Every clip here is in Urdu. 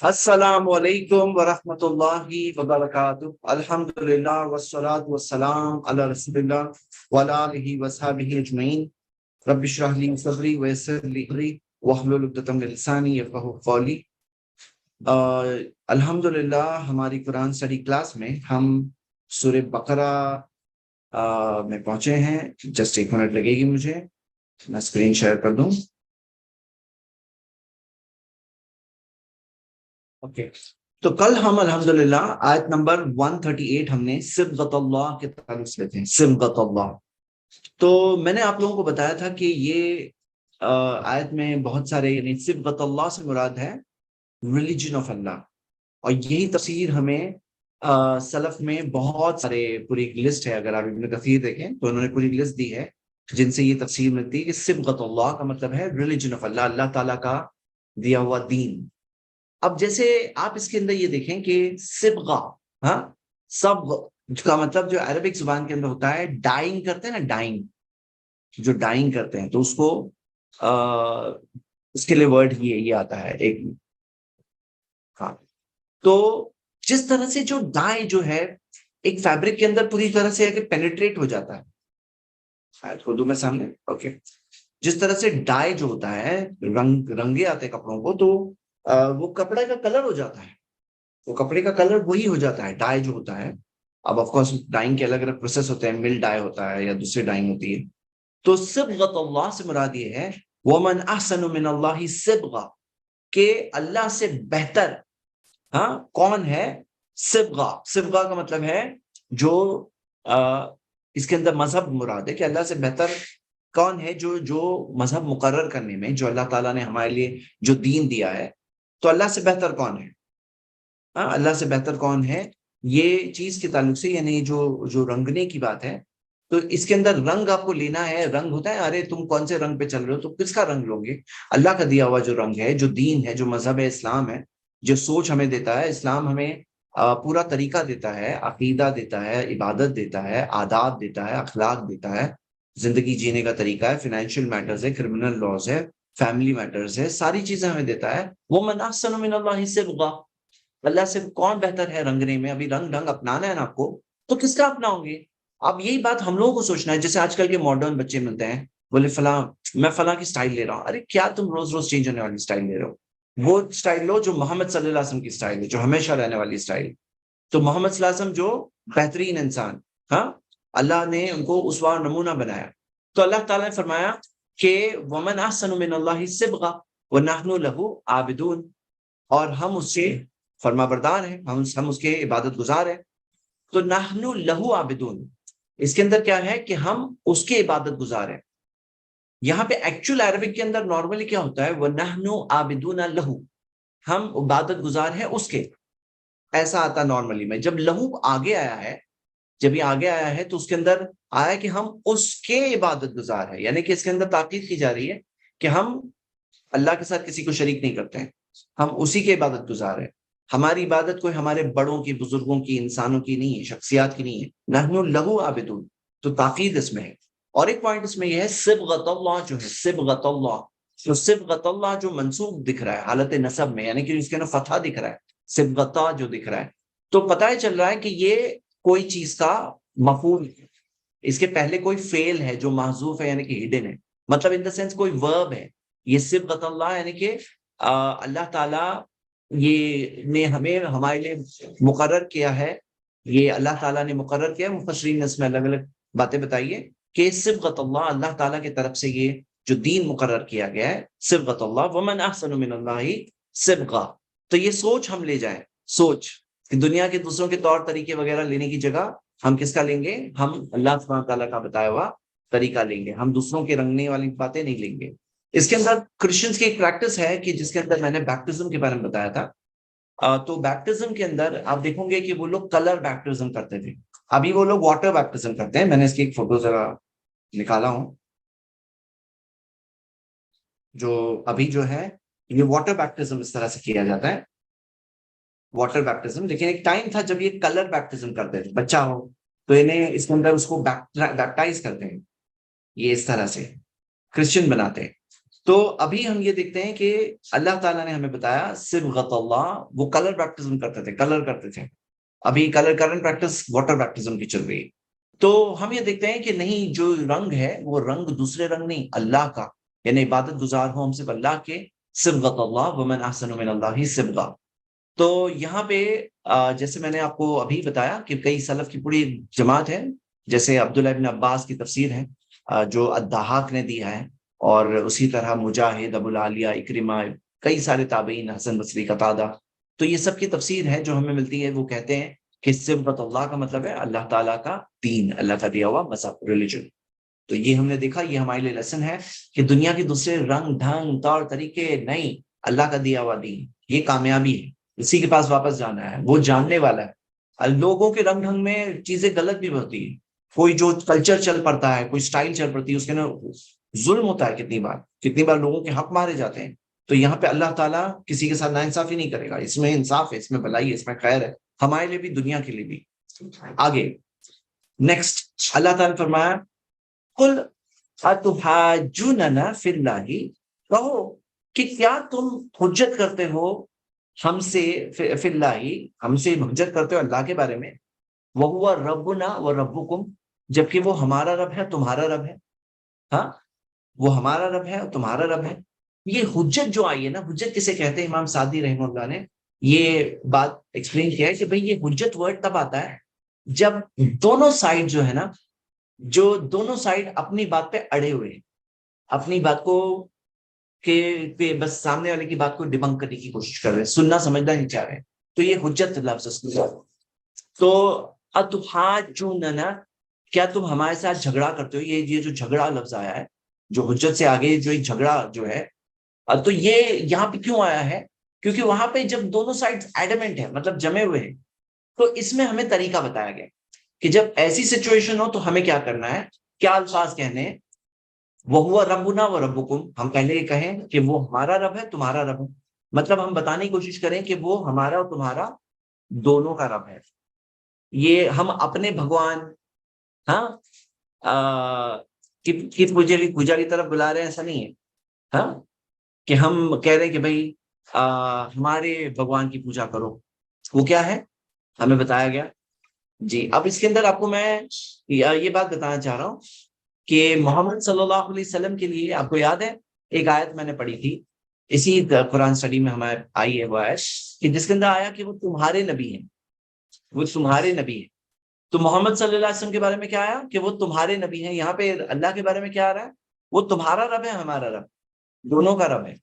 السلام علیکم ورحمۃ اللہ وبرکاتہ۔ الحمد للہ والصلاۃ والسلام علی رسول اللہ وعلی آلہ وصحبہ اجمعین۔ رب اشرح لی صدری ویسر لی امری واحلل عقدۃ من لسانی یفقہوا قولی۔ الحمد للہ ہماری قرآن اسٹڈی کلاس میں ہم سورہ بقرہ میں پہنچے ہیں۔ جسٹ 1 منٹ لگے گی مجھے، میں اسکرین شیئر کر دوں۔ اوکے، تو کل ہم الحمدللہ آیت نمبر 138 ہم نے صبغۃ اللہ کے تعلق سے لیتے ہیں۔ صبغۃ اللہ، تو میں نے آپ لوگوں کو بتایا تھا کہ یہ آیت میں بہت سارے، یعنی صبغۃ اللہ سے مراد ہے ریلیجن آف اللہ، اور یہی تفسیر ہمیں سلف میں بہت سارے، پوری ایک لسٹ ہے، اگر آپ ابن کثیر دیکھیں تو انہوں نے پوری لسٹ دی ہے جن سے یہ تفسیر ملتی ہے کہ صبغۃ اللہ کا مطلب ہے ریلیجن آف اللہ، اللہ تعالیٰ کا دیا ہوا دین۔ اب جیسے آپ اس کے اندر یہ دیکھیں کہ صبغہ، ہاں، صبغ کا مطلب جو عربک زبان کے اندر ہوتا ہے، ڈائنگ کرتے ہیں نا، ڈائنگ، جو ڈائنگ کرتے ہیں تو اس کو اس کے لیے ورڈ یہ آتا ہے ایک، ہاں۔ تو جس طرح سے جو ڈائی جو ہے ایک فیبرک کے اندر پوری طرح سے پینیٹریٹ ہو جاتا ہے، شاید اردو میں سامنے، اوکے، جس طرح سے ڈائی جو ہوتا ہے، رنگے آتے ہیں کپڑوں کو، تو وہ کپڑے کا کلر ہو جاتا ہے، وہ کپڑے کا کلر وہی ہو جاتا ہے، ڈائی جو ہوتا ہے۔ اب آف کورس ڈائنگ کے الگ الگ پروسیس ہوتے ہیں، مل ڈائی ہوتا ہے یا دوسری ڈائنگ ہوتی ہے۔ تو صبغۃ اللہ سے مراد یہ ہے وَمَنْ أَحْسَنُ مِنَ اللَّهِ صِبْغَةً، کہ اللہ سے بہتر، ہاں، کون ہے؟ صبغہ۔ صبغہ کا مطلب ہے جو اس کے اندر مذہب مراد ہے، کہ اللہ سے بہتر کون ہے جو مذہب مقرر کرنے میں، جو اللہ تعالیٰ نے ہمارے لیے جو دین دیا ہے، تو اللہ سے بہتر کون ہے؟ ہاں، اللہ سے بہتر کون ہے، یہ چیز کے تعلق سے، یعنی جو رنگنے کی بات ہے، تو اس کے اندر رنگ آپ کو لینا ہے۔ رنگ ہوتا ہے، ارے تم کون سے رنگ پہ چل رہے ہو، تو کس کا رنگ لو گے؟ اللہ کا دیا ہوا جو رنگ ہے، جو دین ہے، جو مذہب ہے، اسلام ہے، جو سوچ ہمیں دیتا ہے اسلام، ہمیں پورا طریقہ دیتا ہے، عقیدہ دیتا ہے، عبادت دیتا ہے، آداب دیتا ہے، اخلاق دیتا ہے، زندگی جینے کا طریقہ ہے، فائنینشیل میٹرز ہے، کرمنل لاز ہے، فیملی میٹرز ہے، ساری چیزیں ہمیں دیتا ہے۔ وَمَنْ أَحْسَنُ مِنَ اللَّهِ صِبْغَةً، اللہ سے کون بہتر ہے رنگنے میں؟ ابھی رنگ اپنانا ہے نا آپ کو، تو کس کا اپناؤ گے؟ اب یہی بات ہم لوگوں کو سوچنا ہے۔ جیسے آج کل کے ماڈرن بچے ملتے ہیں، بولے فلاں، میں فلاں کی سٹائل لے رہا ہوں۔ ارے کیا تم روز روز چینج ہونے والی سٹائل لے رہے ہو؟ وہ سٹائل لو جو محمد صلی اللہ علیہ وسلم کی سٹائل ہے، جو ہمیشہ رہنے والی سٹائل۔ تو محمد صلی اللہ علیہ وسلم جو بہترین انسان، ہاں، اللہ نے ان کو اسوہ اور نمونہ بنایا، تو اللہ تعالیٰ نے فرمایا کہ وَمَنْ أَحْسَنُ مِنَ اللَّهِ صِبْغَةً وَنَحْنُ لَهُ عَابِدُونَ، اور ہم اس سے فرما بردار ہیں، ہم اس کے عبادت گزار ہیں۔ تو نحن لہو عابدون، اس کے اندر کیا ہے کہ ہم اس کے عبادت گزار ہیں۔ یہاں پہ ایکچوئل عربک کے اندر نارملی کیا ہوتا ہے؟ وَنَحْنُ عَابِدُونَ لَهُ، ہم عبادت گزار ہیں اس کے، ایسا آتا نارملی میں۔ جب لہو آگے آیا ہے، جب یہ آگے آیا ہے تو اس کے اندر آیا کہ ہم اس کے عبادت گزار ہیں، یعنی کہ اس کے اندر تاکید کی جا رہی ہے کہ ہم اللہ کے ساتھ کسی کو شریک نہیں کرتے ہیں، ہم اسی کے عبادت گزار ہیں۔ ہماری عبادت کوئی ہمارے بڑوں کی، بزرگوں کی، انسانوں کی نہیں ہے، شخصیات کی نہیں ہے۔ نحن لہو عابدون، تو تاکید اس میں ہے۔ اور ایک پوائنٹ اس میں یہ ہے، صبغۃ اللہ جو ہے، صبغۃ اللہ، تو صبغۃ اللہ جو منصوب دکھ رہا ہے حالت نصب میں، یعنی کہ اس کے اندر فتحہ دکھ رہا ہے، صبغۃ جو دکھ رہا ہے، تو پتہ چل رہا ہے کہ یہ کوئی چیز کا مفعول ہے، اس کے پہلے کوئی فعل ہے جو محذوف ہے، یعنی کہ ہڈن ہے، مطلب ان دا سینس کوئی ورب ہے۔ یہ صبغۃ اللہ یعنی کہ اللہ تعالیٰ یہ نے ہمیں، ہمارے لیے مقرر کیا ہے، یہ اللہ تعالیٰ نے مقرر کیا ہے۔ مفسرین نے اس میں الگ الگ باتیں بتائیے کہ صبغۃ اللہ، اللہ تعالیٰ کی طرف سے یہ جو دین مقرر کیا گیا ہے، صبغۃ اللہ، ومن احسن من اللہ صبغہ۔ تو یہ سوچ ہم لے جائیں، سوچ کہ دنیا کے دوسروں کے طور طریقے وغیرہ لینے کی جگہ ہم کس کا لیں گے؟ ہم اللہ سبحانہ تعالیٰ کا بتایا ہوا طریقہ لیں گے، ہم دوسروں کے رنگنے والی باتیں نہیں لیں گے۔ اس کے اندر کرسچنز کی ایک پریکٹس ہے کہ جس کے اندر میں نے بیپٹزم کے بارے میں بتایا تھا، تو بیپٹزم کے اندر آپ دیکھو گے کہ وہ لوگ کلر بیپٹزم کرتے تھے، ابھی وہ لوگ واٹر بیپٹزم کرتے ہیں۔ میں نے اس کی ایک فوٹو ذرا نکالا ہوں، جو ابھی جو ہے یہ واٹر بیپٹزم اس طرح سے کیا جاتا ہے، واٹر بیپٹزم۔ لیکن ایک ٹائم تھا جب یہ کلر بیپٹزم کرتے تھے، بچہ ہو تو انہیں اس کے اندر اس کو بیپٹائز کرتے ہیں، یہ اس طرح سے کرسچن بناتے ہیں۔ تو ابھی ہم یہ دیکھتے ہیں کہ اللہ تعالیٰ نے ہمیں بتایا صبغۃ اللہ، وہ کلر بیپٹزم کرتے تھے، کلر کرتے تھے. ابھی colour current practice water baptism کی چل رہی ہے. تو ہم یہ دیکھتے ہیں کہ نہیں، جو رنگ ہے وہ رنگ دوسرے رنگ نہیں، اللہ کا، یعنی عبادت گزار ہوں ہم صرف اللہ کے. صبغۃ اللہ ومن احسن من اللہ صبغہ. تو یہاں پہ جیسے میں نے آپ کو ابھی بتایا کہ کئی سلف کی پوری جماعت ہے، جیسے عبداللہ ابن عباس کی تفسیر ہے جو الضحاک نے دیا ہے، اور اسی طرح مجاہد، ابو العالیہ، اکرمہ، کئی سارے تابعین، حسن بصری، قتادہ. تو یہ سب کی تفسیر ہے جو ہمیں ملتی ہے. وہ کہتے ہیں کہ صبغۃ اللہ کا مطلب ہے اللہ تعالیٰ کا دین، اللہ کا دیا ہوا مذہب، ریلیجن. تو یہ ہم نے دیکھا، یہ ہمارے لیے لیسن ہے کہ دنیا کے دوسرے رنگ ڈھنگ طور طریقے نہیں، اللہ کا دیا ہوا دین، یہ کامیابی ہے. اسی کے پاس واپس جانا ہے، وہ جاننے والا ہے. لوگوں کے رنگ ڈھنگ میں چیزیں غلط بھی ہوتی ہیں، کوئی جو کلچر چل پڑتا ہے، کوئی سٹائل چل پڑتی ہے، اس کے نا ظلم ہوتا ہے. کتنی بار لوگوں کے حق مارے جاتے ہیں. تو یہاں پہ اللہ تعالیٰ کسی کے ساتھ ناانصافی نہیں کرے گا، اس میں انصاف ہے، اس میں بھلائی ہے، اس میں خیر ہے، ہمارے لیے بھی، دنیا کے لیے بھی. آگے نیکسٹ اللہ تعالیٰ نے فرمایا قل اتحاجوننا فی اللہ، کہو کہ کیا تم حجت کرتے ہو ہم سے فی اللہ، ہم سے حجت کرتے ہو اللہ کے بارے میں. وہو ربنا و ربکم، جبکہ وہ ہمارا رب ہے، تمہارا رب ہے. ہاں، وہ ہمارا رب ہے اور تمہارا رب ہے. یہ حجت جو آئی ہے نا، حجت کسے کہتے ہیں؟ امام سعدی رحمہ اللہ نے یہ بات ایکسپلین کیا ہے کہ بھئی یہ حجت ورڈ تب آتا ہے جب دونوں سائڈ جو ہے نا، جو دونوں سائڈ اپنی بات پہ اڑے ہوئے ہیں، اپنی بات کو کہ بس سامنے والے کی بات کو ڈیبنک کرنے کی کوشش کر رہے ہیں، سننا سمجھنا نہیں چاہ رہے ہیں. تو یہ حجت لفظ اس کو. تو اتحاجوننا، کیا تم ہمارے ساتھ جھگڑا کرتے ہو؟ یہ جو جھگڑا لفظ آیا ہے، جو حجت سے آگے جو جھگڑا جو ہے، تو یہ یہاں پہ کیوں آیا ہے؟ کیونکہ وہاں پہ جب دونوں سائڈ ایڈمنٹ ہے، مطلب جمے ہوئے ہیں، تو اس میں ہمیں طریقہ بتایا گیا کہ جب ایسی سچویشن ہو تو ہمیں کیا کرنا ہے، کیا الفاظ کہنے ہیں. وہ ربنا و ربکم، ہم پہلے یہ کہیں کہ وہ ہمارا رب ہے، تمہارا رب ہے. مطلب ہم بتانے کی کوشش کریں کہ وہ ہمارا اور تمہارا دونوں کا رب ہے. یہ ہم اپنے بھگوان، ہاں، کس پوجا کی طرف بلا رہے ہیں، ایسا نہیں ہے. ہاں، کہ ہم کہہ رہے ہیں کہ بھائی ہمارے بھگوان کی پوجا کرو. وہ کیا ہے ہمیں بتایا گیا. جی، اب اس کے اندر آپ کو میں یہ بات بتانا چاہ رہا ہوں کہ محمد صلی اللہ علیہ وسلم کے لیے، آپ کو یاد ہے ایک آیت میں نے پڑھی تھی اسی قرآن اسٹڈی میں ہمارے آئی ہے، وہ آیت کہ جس کے اندر آیا کہ وہ تمہارے نبی ہیں، وہ تمہارے نبی ہیں. تو محمد صلی اللہ علیہ وسلم کے بارے میں کیا آیا کہ وہ تمہارے نبی ہیں. یہاں پہ اللہ کے بارے میں کیا آ رہا ہے؟ وہ تمہارا رب ہے، ہمارا رب، دونوں کا رب ہے.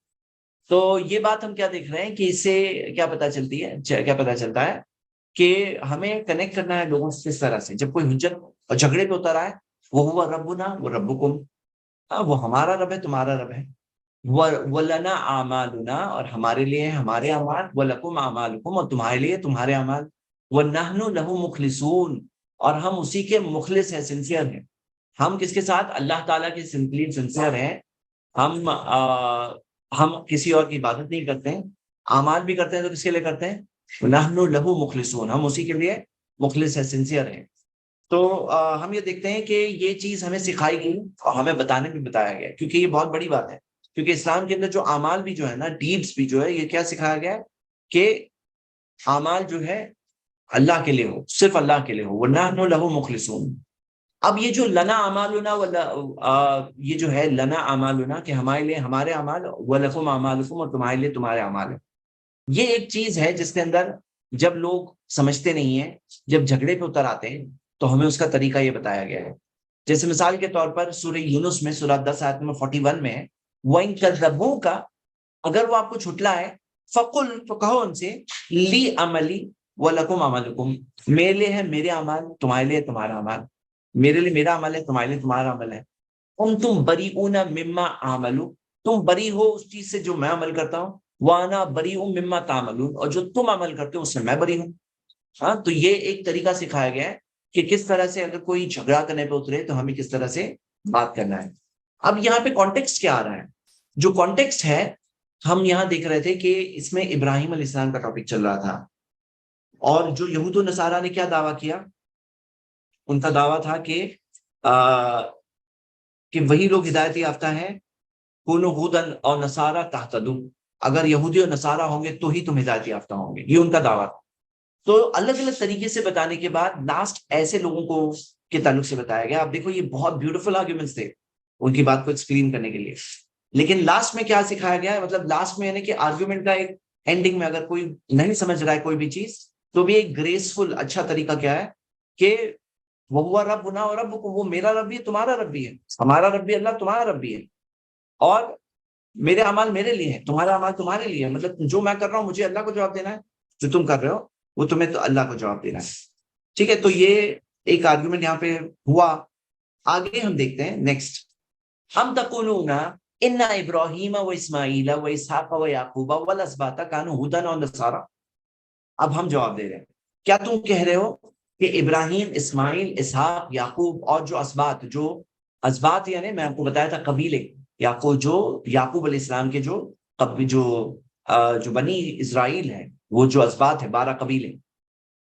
تو یہ بات ہم کیا دیکھ رہے ہیں کہ اس سے کیا پتا چلتی ہے، کیا پتا چلتا ہے کہ ہمیں کنیکٹ کرنا ہے لوگوں سے. اس طرح سے جب کوئی حجت اور جھگڑے پہ اتر آئے، وہ ہوا ربنا وہ ربکم، وہ ہمارا رب ہے، تمہارا رب ہے. وَلَنَا أَعْمَالُنَا، اور ہمارے لیے ہمارے اعمال، وَلَكُمْ أَعْمَالُكُمْ، اور تمہارے لیے تمہارے اعمال. وَنَحْنُ لَهُ مُخْلِصُونَ، اور ہم اسی کے مخلص ہیں، سنسیئر ہیں. ہم کس کے ساتھ؟ اللہ تعالیٰ کے سنسیئر ہیں. ہم کسی اور کی عبادت نہیں کرتے ہیں. اعمال بھی کرتے ہیں تو کس کے لیے کرتے ہیں؟ نحن لہو مخلصون، ہم اسی کے لیے مخلص ہیں، سنسیئر ہیں. تو ہم یہ دیکھتے ہیں کہ یہ چیز ہمیں سکھائی گئی اور ہمیں بتانے بھی بتایا گیا، کیونکہ یہ بہت بڑی بات ہے. کیونکہ اسلام کے اندر جو اعمال بھی جو ہے نا، ڈیڈز بھی جو ہے، یہ کیا سکھایا گیا ہے کہ اعمال جو ہے اللہ کے لیے ہو، صرف اللہ کے لیے ہو. وَنَحْنُ لَهُ مُخْلِصُونَ. اب یہ جو لنا اعمالنا یہ جو ہے لنا اعمالنا، کہ ہمارے لیے ہمارے اعمال، وَلَكُمْ أَعْمَالُكُمْ، اور تمہارے لیے تمہارے اعمال ہیں. یہ ایک چیز ہے جس کے اندر جب لوگ سمجھتے نہیں ہیں، جب جھگڑے پہ اتر آتے ہیں، تو ہمیں اس کا طریقہ یہ بتایا گیا ہے. جیسے مثال کے طور پر سورہ یونس میں، سورہ 10 آیت نمبر 41 میں ہے، وَإِن كَذَّبُوكَ، اگر وہ آپ کو جھٹلا ہے، فَقُلْ، تو کہو ان سے، لِي عَمَلِي وَلَكُمْ عَمَلُكُمْ، میرے لیے ہے میرے اعمال، تمہارے لیے تمہارا اعمال. میرے لیے میرا عمل ہے، تمہارے لیے تمہارا عمل ہے. تم بریئون مما اعمل، تم بری ہو اس چیز سے جو میں عمل کرتا ہوں. وانا بریء مما تعملون، اور جو تم عمل کرتے ہو اس سے میں بری ہوں. ہاں، تو یہ ایک طریقہ سکھایا گیا ہے کہ کس طرح سے اگر کوئی جھگڑا کرنے پہ اترے تو ہمیں کس طرح سے بات کرنا ہے. اب یہاں پہ کانٹیکسٹ کیا آ رہا ہے؟ جو کانٹیکسٹ ہے، ہم یہاں دیکھ رہے تھے کہ اس میں ابراہیم علیہ السلام کا ٹاپک چل رہا تھا، اور جو یہود و نصارہ نے کیا دعویٰ کیا؟ ان کا دعویٰ تھا کہ وہی لوگ ہدایت یافتہ ہیں کونوا ہودن اور نصارا تہتدوا، اگر یہودی اور نصارا ہوں گے تو ہی تم ہدایت یافتہ ہوں گے، یہ ان کا دعویٰ تھا۔ تو الگ الگ طریقے سے بتانے کے بعد لاسٹ ایسے لوگوں کو کے تعلق سے بتایا گیا۔ اب دیکھو یہ بہت بیوٹیفل آرگیومنٹس تھے ان کی بات کو ایکسپلین کرنے کے لیے، لیکن لاسٹ میں کیا سکھایا گیا ہے، مطلب لاسٹ میں یعنی کہ آرگیومنٹ کا ایک اینڈنگ میں اگر کوئی نہیں سمجھ رہا ہے کوئی بھی چیز، تو بھی ایک گریسفل اچھا طریقہ کیا ہے کہ وہ ربنا اور ربکم، وہ میرا رب بھی ہے، تمہارا رب بھی ہے، ہمارا رب بھی اللہ، تمہارا رب بھی ہے، اور میرے اعمال میرے لیے ہیں، تمہارا اعمال تمہارے لیے ہے، مطلب جو میں کر رہا ہوں مجھے اللہ کو جواب دینا ہے، جو تم کر رہے ہو وہ تمہیں تو اللہ کو جواب دینا ہے۔ ٹھیک ہے، تو یہ ایک آرگومنٹ یہاں پہ ہوا۔ آگے ہم دیکھتے ہیں نیکسٹ، ہم تقولون ان ابراہیم و اسماعیل و اسحاق و یعقوب والاسباط کانوا ھدی و نصارا۔ اب ہم جواب دے رہے ہیں، کیا تم کہہ رہے ہو کہ ابراہیم، اسماعیل، اسحاق، یعقوب اور جو اسباط یعنی میں آپ کو بتایا تھا قبیلے، یعقوب علیہ السلام کے جو بنی اسرائیل ہے، وہ جو اسباط ہے 12 قبیلے،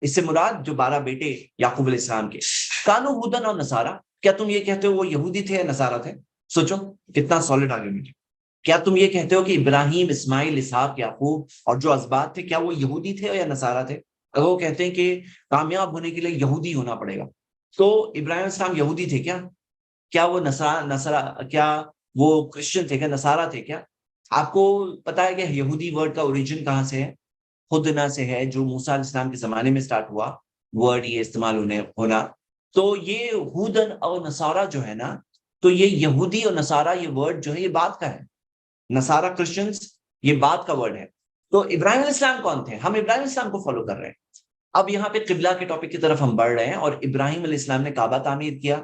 اس سے مراد جو 12 بیٹے یعقوب علیہ السلام کے، کانوا ھدی و نصارا، کیا تم یہ کہتے ہو وہ یہودی تھے یا نصارہ تھے؟ سوچو کتنا سالڈ آرگومنٹ ہے۔ کیا تم یہ کہتے ہو کہ ابراہیم، اسماعیل، اسحاق، یعقوب اور جو اسباط تھے کیا وہ یہودی تھے یا نصارہ تھے؟ اگر وہ کہتے ہیں کہ کامیاب ہونے کے لیے یہودی ہونا پڑے گا، تو ابراہیم علیہ السلام یہودی تھے کیا وہ کیا وہ کرسچن تھے، کیا نصارہ تھے کیا؟ آپ کو پتا ہے کہ یہودی ورڈ کا اوریجن کہاں سے ہے؟ خدنا سے ہے، جو موسیٰ علیہ السلام کے زمانے میں سٹارٹ ہوا ورڈ یہ استعمال ہونا۔ تو یہ ہودن اور نصارہ جو ہے نا، تو یہ یہودی اور نصارہ یہ ورڈ جو ہے یہ بات کا ہے، نصارہ کرسچنز یہ بات کا ورڈ ہے۔ تو ابراہیم علیہ السلام کون تھے؟ ہم ابراہیم علیہ السلام کو فالو کر رہے ہیں۔ اب یہاں پہ قبلہ کے ٹاپک کی طرف ہم بڑھ رہے ہیں، اور ابراہیم علیہ السلام نے کعبہ تعمیر کیا،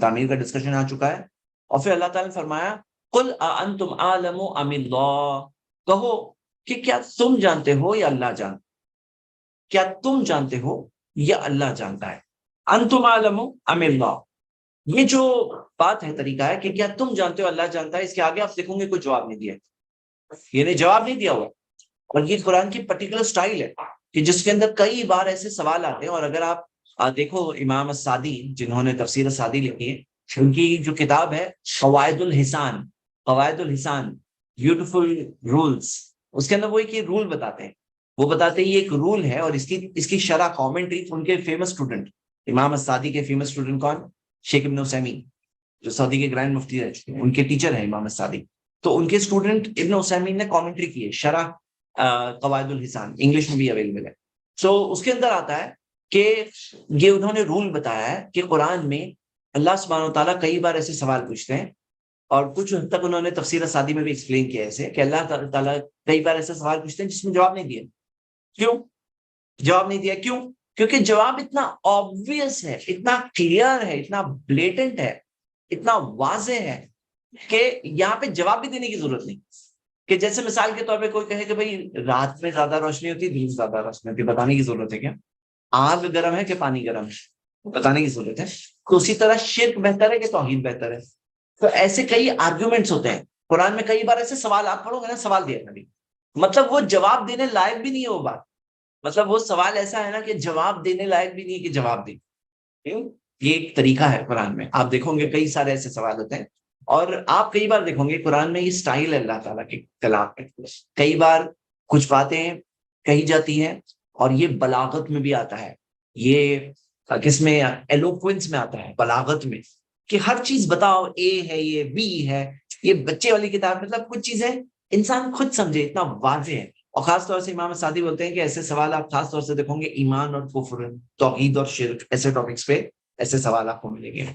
تعمیر کا ڈسکشن آ چکا ہے، اور پھر اللہ تعالیٰ نے فرمایا قل اانتم اعلم ام اللہ، کہو کہ کیا تم جانتے ہو یا اللہ جانتا، کیا تم جانتے ہو یا اللہ جانتا ہے؟ انتم اعلم ام اللہ، یہ جو بات ہے طریقہ ہے کہ کیا تم جانتے ہو اللہ جانتا ہے، اس کے آگے آپ دیکھوں گے کوئی جواب نہیں دیا، یعنی جواب نہیں دیا ہوا، اور یہ قرآن کی پرٹیکولر سٹائل ہے کہ جس کے اندر کئی بار ایسے سوال آتے ہیں۔ اور اگر آپ دیکھو امام السعدی جنہوں نے تفسیر السعدی لکھی ہے، ان کی جو کتاب ہے قواعد الحسان بیوٹیفل رولز، اس کے اندر وہ ایک رول بتاتے ہیں، وہ بتاتے ہیں یہ ایک رول ہے، اور اس کی شرح کامنٹری ان کے فیمس اسٹوڈنٹ امام السعدی کے فیمس اسٹوڈنٹ کون؟ شیخ ابن عثیمین، جو سعودی کے گرینڈ مفتی رہ چکے ہیں، ان کے ٹیچر ہیں امام السعدی، تو ان کے اسٹوڈنٹ ابن عثیمین نے کامنٹری کی ہے، شرح قواعد الحسان، انگلش میں بھی اویلیبل ہے۔ سو اس کے اندر آتا ہے کہ یہ انہوں نے رول بتایا ہے کہ قرآن میں اللہ سبحانہ و تعالیٰ کئی بار ایسے سوال پوچھتے ہیں، اور کچھ حد تک انہوں نے تفسیر سعدی میں بھی ایکسپلین کیا ایسے کہ اللہ تعالیٰ کئی بار ایسے سوال پوچھتے ہیں جس میں جواب نہیں دیا۔ کیوں جواب نہیں دیا؟ کیونکہ جواب اتنا آبویس ہے، اتنا کلیئر ہے، اتنا بلیٹنٹ ہے، اتنا واضح ہے کہ یہاں پہ جواب بھی دینے کی ضرورت نہیں۔ کہ جیسے مثال کے طور پہ کوئی کہے کہ بھائی رات میں زیادہ روشنی ہوتی ہے، دن میں زیادہ روشنی ہوتی ہے، بتانے کی ضرورت ہے کیا؟ آگ گرم ہے کہ پانی گرم ہے، بتانے کی ضرورت ہے؟ تو اسی طرح شرک بہتر ہے کہ توحید بہتر ہے؟ تو ایسے کئی آرگیومنٹس ہوتے ہیں قرآن میں، کئی بار ایسے سوال آپ پڑھو گے نا، سوال دیا کبھی مطلب وہ جواب دینے لائق بھی نہیں ہے وہ بات، مطلب وہ سوال ایسا ہے نا کہ جواب دینے لائق بھی نہیں ہے کہ جواب دے۔ یہ ایک طریقہ ہے قرآن میں، آپ دیکھو گے کئی سارے ایسے سوال ہوتے ہیں، اور آپ کئی بار دیکھو گے قرآن میں یہ سٹائل ہے اللہ تعالیٰ کے کلام میں، کئی بار کچھ باتیں کہی جاتی ہیں اور یہ بلاغت میں بھی آتا ہے، یہ کس میں؟ ایلوکوینس میں آتا ہے، بلاغت میں، کہ ہر چیز بتاؤ، اے ہے، یہ بی ہے، یہ بچے والی کتاب، مطلب کچھ چیزیں انسان خود سمجھے، اتنا واضح ہے۔ اور خاص طور سے امام سعدی بولتے ہیں کہ ایسے سوال آپ خاص طور سے دیکھو گے ایمان اور کفر، توحید اور شرک، ایسے ٹاپکس پہ ایسے سوال آپ کو ملیں گے۔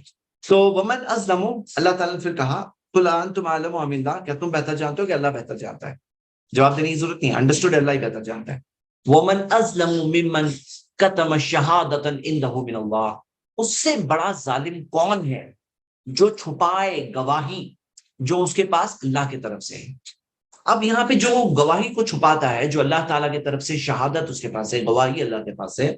تو ومن ازلم، اللہ تعالیٰ نے پھر کہا قل انتم اعلم ام اللہ، کیا تم بہتر جانتے ہو کہ اللہ بہتر جانتا ہے؟ جواب دینے کی ضرورت نہیں، انڈرسٹوڈ، اللہ ہی بہتر جانتا ہے۔ ومن ازلم ممن کتم شہادۃ عنده من اللہ، اس سے بڑا ظالم کون ہے جو چھپائے گواہی جو اس کے پاس اللہ کی طرف سے ہے۔ اب یہاں پہ جو گواہی کو چھپاتا ہے، جو اللہ تعالیٰ کی طرف سے شہادت اس کے پاس ہے، گواہی اللہ کے پاس ہے،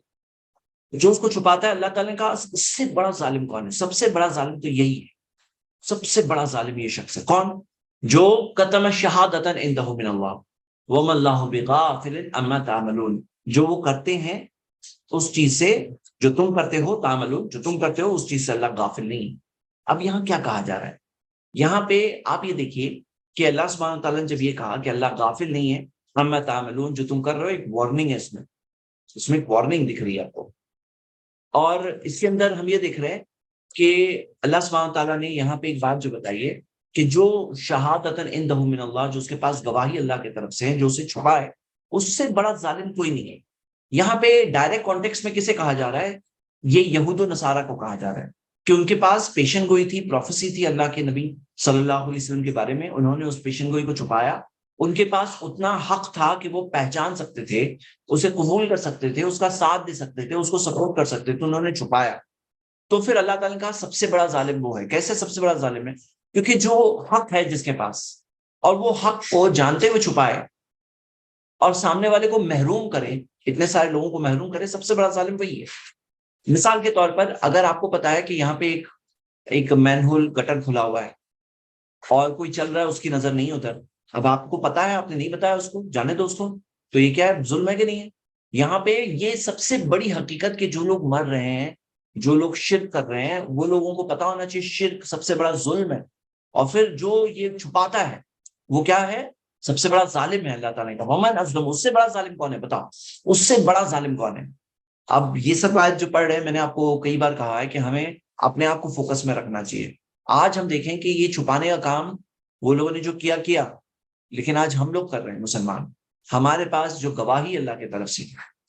جو اس کو چھپاتا ہے، اللہ تعالیٰ نے کہا اس سے بڑا ظالم کون ہے؟ سب سے بڑا ظالم تو یہی ہے، سب سے بڑا ظالم یہ شخص ہے، کون؟ جو کتم شہادۃ عنده من اللہ وما اللہ بغافل عما تعملون، جو وہ کرتے ہیں اس چیز سے جو تم کرتے ہو، تعملون جو تم کرتے ہو اس چیز سے اللہ غافل نہیں۔ اب یہاں کیا کہا جا رہا ہے؟ یہاں پہ آپ یہ دیکھیے کہ اللہ سبحانہ تعالیٰ نے جب یہ کہا کہ اللہ غافل نہیں ہے عما تعملون، جو تم کر رہے ہو ایک وارننگ ہے، اس میں ایک وارننگ دکھ رہی ہے آپ کو. اور اس کے اندر ہم یہ دیکھ رہے ہیں کہ اللہ سبحانہ تعالیٰ نے یہاں پہ ایک بات جو بتائی ہے کہ جو شہادتاً عندہ من اللہ، جو اس کے پاس گواہی اللہ کی طرف سے ہے، جو اسے چھپا ہے، اس سے بڑا ظالم کوئی نہیں ہے. یہاں پہ ڈائریکٹ کانٹیکس میں کسے کہا جا رہا ہے؟ یہ یہود و نصارہ کو کہا جا رہا ہے کہ ان کے پاس پیشن گوئی تھی، پروفیسی تھی اللہ کے نبی صلی اللہ علیہ وسلم کے بارے میں، انہوں نے اس پیشن گوئی کو چھپایا. ان کے پاس اتنا حق تھا کہ وہ پہچان سکتے تھے، اسے قبول کر سکتے تھے، اس کا ساتھ دے سکتے تھے، اس کو سپورٹ کر سکتے تھے، انہوں نے چھپایا. تو پھر اللہ تعالیٰ نے کہا سب سے بڑا ظالم وہ ہے. کیسے سب سے بڑا ظالم ہے؟ کیونکہ جو حق ہے جس کے پاس، اور وہ حق کو جانتے ہوئے چھپائے اور سامنے والے کو محروم کرے، اتنے سارے لوگوں کو محروم کرے، سب سے بڑا ظالم وہی ہے. مثال کے طور پر اگر آپ کو پتا ہے کہ یہاں پہ ایک مین ہول گٹر کھلا ہوا ہے اور کوئی چل رہا ہے، اس کی نظر نہیں ادھر، اب آپ کو پتا ہے، آپ نے نہیں بتایا اس کو، جانے دو اس کو، تو یہ کیا ہے؟ ظلم ہے کہ نہیں ہے؟ یہاں پہ یہ سب سے بڑی حقیقت کہ جو لوگ مر رہے ہیں، جو لوگ شرک کر رہے ہیں، وہ لوگوں کو پتا ہونا چاہیے شرک سب سے بڑا ظلم ہے. اور پھر جو یہ چھپاتا ہے وہ کیا ہے؟ سب سے بڑا ظالم ہے. اللہ تعالیٰ کا ومن اظلم، اس سے بڑا ظالم کون ہے؟ بتاؤ، اس سے بڑا ظالم کون ہے؟ اب یہ سب آیت جو پڑھ رہے ہیں، میں نے آپ کو کئی بار کہا ہے کہ ہمیں اپنے آپ کو فوکس میں رکھنا چاہیے. آج ہم دیکھیں کہ یہ چھپانے کا کام وہ لوگوں نے جو کیا، لیکن آج ہم لوگ کر رہے ہیں مسلمان. ہمارے پاس جو گواہی اللہ کی طرف سے،